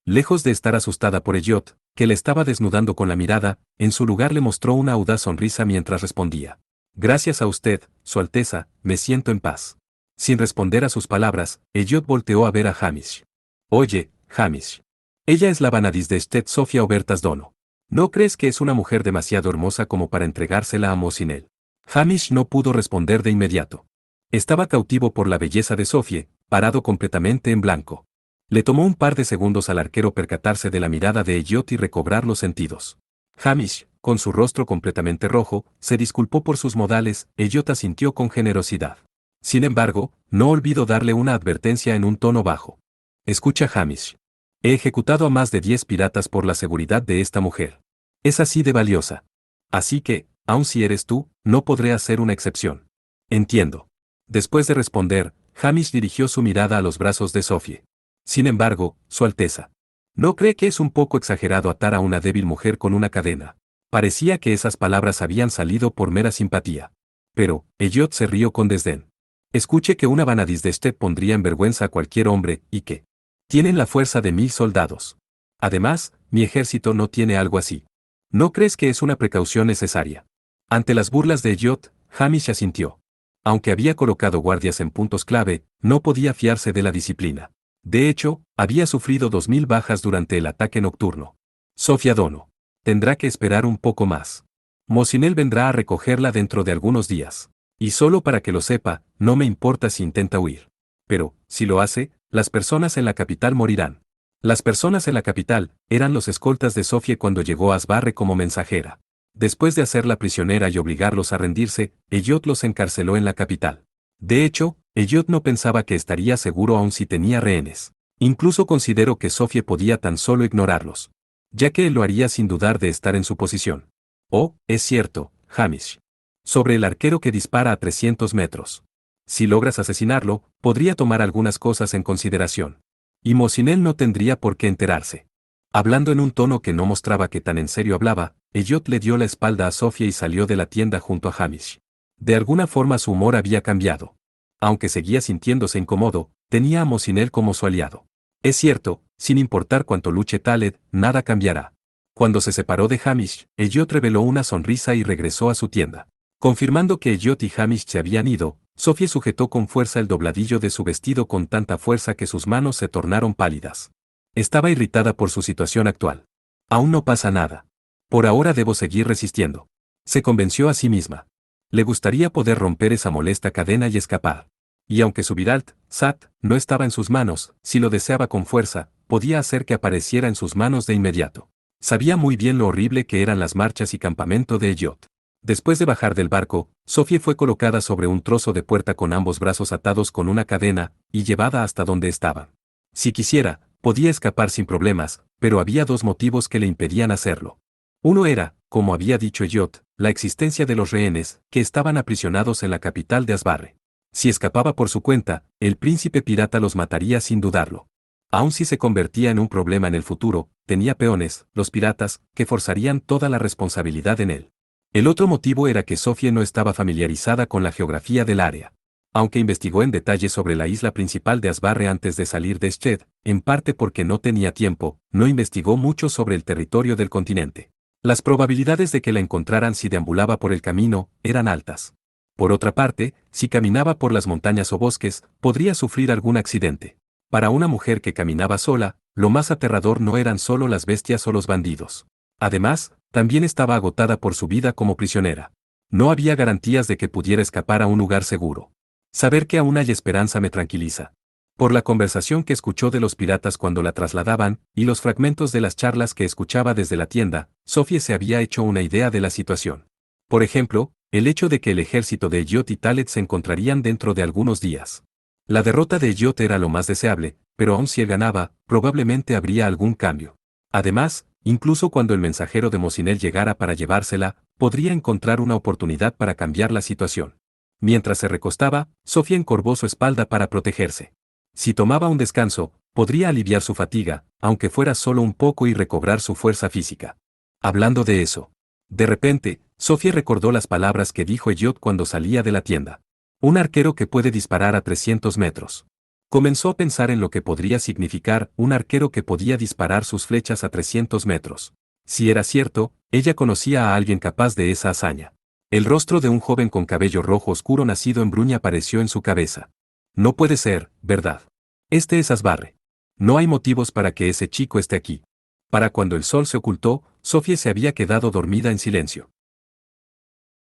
Lejos de estar asustada por Elliot, que le estaba desnudando con la mirada, en su lugar le mostró una audaz sonrisa mientras respondía. Gracias a usted, Su Alteza, me siento en paz. Sin responder a sus palabras, Elliot volteó a ver a Hamish. Oye, Hamish. Ella es la Vanadis de Sted Sofia Obertas Dono. ¿No crees que es una mujer demasiado hermosa como para entregársela a Mosinel? Hamish no pudo responder de inmediato. Estaba cautivo por la belleza de Sofie, parado completamente en blanco. Le tomó un par de segundos al arquero percatarse de la mirada de Elliot y recobrar los sentidos. Hamish, con su rostro completamente rojo, se disculpó por sus modales. Elliot asintió con generosidad. Sin embargo, no olvidó darle una advertencia en un tono bajo. Escucha, Hamish. He ejecutado a más de 10 piratas por la seguridad de esta mujer. Es así de valiosa. Así que, aun si eres tú, no podré hacer una excepción. Entiendo. Después de responder, Hamish dirigió su mirada a los brazos de Sofie. Sin embargo, Su Alteza. ¿No cree que es un poco exagerado atar a una débil mujer con una cadena? Parecía que esas palabras habían salido por mera simpatía. Pero, Elliot se rió con desdén. Escuche que una Vanadis de Sted pondría en vergüenza a cualquier hombre, y que tienen la fuerza de 1000 soldados. Además, mi ejército no tiene algo así. ¿No crees que es una precaución necesaria? Ante las burlas de Elliot, Hamish asintió. Aunque había colocado guardias en puntos clave, no podía fiarse de la disciplina. De hecho, había sufrido 2000 bajas durante el ataque nocturno. Sofia Dono. Tendrá que esperar un poco más. Mosinel vendrá a recogerla dentro de algunos días. Y solo para que lo sepa, no me importa si intenta huir. Pero, si lo hace, las personas en la capital morirán. Las personas en la capital eran los escoltas de Sofie cuando llegó a Asbarre como mensajera. Después de hacerla prisionera y obligarlos a rendirse, Elliot los encarceló en la capital. De hecho, Elliot no pensaba que estaría seguro aun si tenía rehenes. Incluso consideró que Sofie podía tan solo ignorarlos, ya que él lo haría sin dudar de estar en su posición. Oh, es cierto, Hamish. Sobre el arquero que dispara a 300 metros. Si logras asesinarlo, podría tomar algunas cosas en consideración. Y Mosinel no tendría por qué enterarse. Hablando en un tono que no mostraba que tan en serio hablaba, Elliot le dio la espalda a Sofia y salió de la tienda junto a Hamish. De alguna forma su humor había cambiado. Aunque seguía sintiéndose incómodo, tenía a Mosinel como su aliado. Es cierto, sin importar cuánto luche Taled, nada cambiará. Cuando se separó de Hamish, Elliot reveló una sonrisa y regresó a su tienda. Confirmando que Elliot y Hamish se habían ido, Sofie sujetó con fuerza el dobladillo de su vestido con tanta fuerza que sus manos se tornaron pálidas. Estaba irritada por su situación actual. Aún no pasa nada. Por ahora debo seguir resistiendo. Se convenció a sí misma. Le gustaría poder romper esa molesta cadena y escapar. Y aunque su Viralt, Sat, no estaba en sus manos, si lo deseaba con fuerza, podía hacer que apareciera en sus manos de inmediato. Sabía muy bien lo horrible que eran las marchas y campamento de Elliot. Después de bajar del barco, Sofie fue colocada sobre un trozo de puerta con ambos brazos atados con una cadena, y llevada hasta donde estaban. Si quisiera, podía escapar sin problemas, pero había dos motivos que le impedían hacerlo. Uno era, como había dicho Elliot, la existencia de los rehenes, que estaban aprisionados en la capital de Asbarre. Si escapaba por su cuenta, el príncipe pirata los mataría sin dudarlo. Aun si se convertía en un problema en el futuro, tenía peones, los piratas, que forzarían toda la responsabilidad en él. El otro motivo era que Sofie no estaba familiarizada con la geografía del área. Aunque investigó en detalle sobre la isla principal de Asbarre antes de salir de Shed, en parte porque no tenía tiempo, no investigó mucho sobre el territorio del continente. Las probabilidades de que la encontraran si deambulaba por el camino eran altas. Por otra parte, si caminaba por las montañas o bosques, podría sufrir algún accidente. Para una mujer que caminaba sola, lo más aterrador no eran solo las bestias o los bandidos. Además, también estaba agotada por su vida como prisionera. No había garantías de que pudiera escapar a un lugar seguro. Saber que aún hay esperanza me tranquiliza. Por la conversación que escuchó de los piratas cuando la trasladaban, y los fragmentos de las charlas que escuchaba desde la tienda, Sofie se había hecho una idea de la situación. Por ejemplo, el hecho de que el ejército de Elliot y Taled se encontrarían dentro de algunos días. La derrota de Elliot era lo más deseable, pero aun si él ganaba, probablemente habría algún cambio. Además, incluso cuando el mensajero de Mosinel llegara para llevársela, podría encontrar una oportunidad para cambiar la situación. Mientras se recostaba, Sofía encorvó su espalda para protegerse. Si tomaba un descanso, podría aliviar su fatiga, aunque fuera solo un poco y recobrar su fuerza física. Hablando de eso. De repente, Sofía recordó las palabras que dijo Elliot cuando salía de la tienda. Un arquero que puede disparar a 300 metros. Comenzó a pensar en lo que podría significar un arquero que podía disparar sus flechas a 300 metros. Si era cierto, ella conocía a alguien capaz de esa hazaña. El rostro de un joven con cabello rojo oscuro nacido en Bruña apareció en su cabeza. No puede ser, ¿verdad? Este es Asbarre. No hay motivos para que ese chico esté aquí. Para cuando el sol se ocultó, Sofía se había quedado dormida en silencio.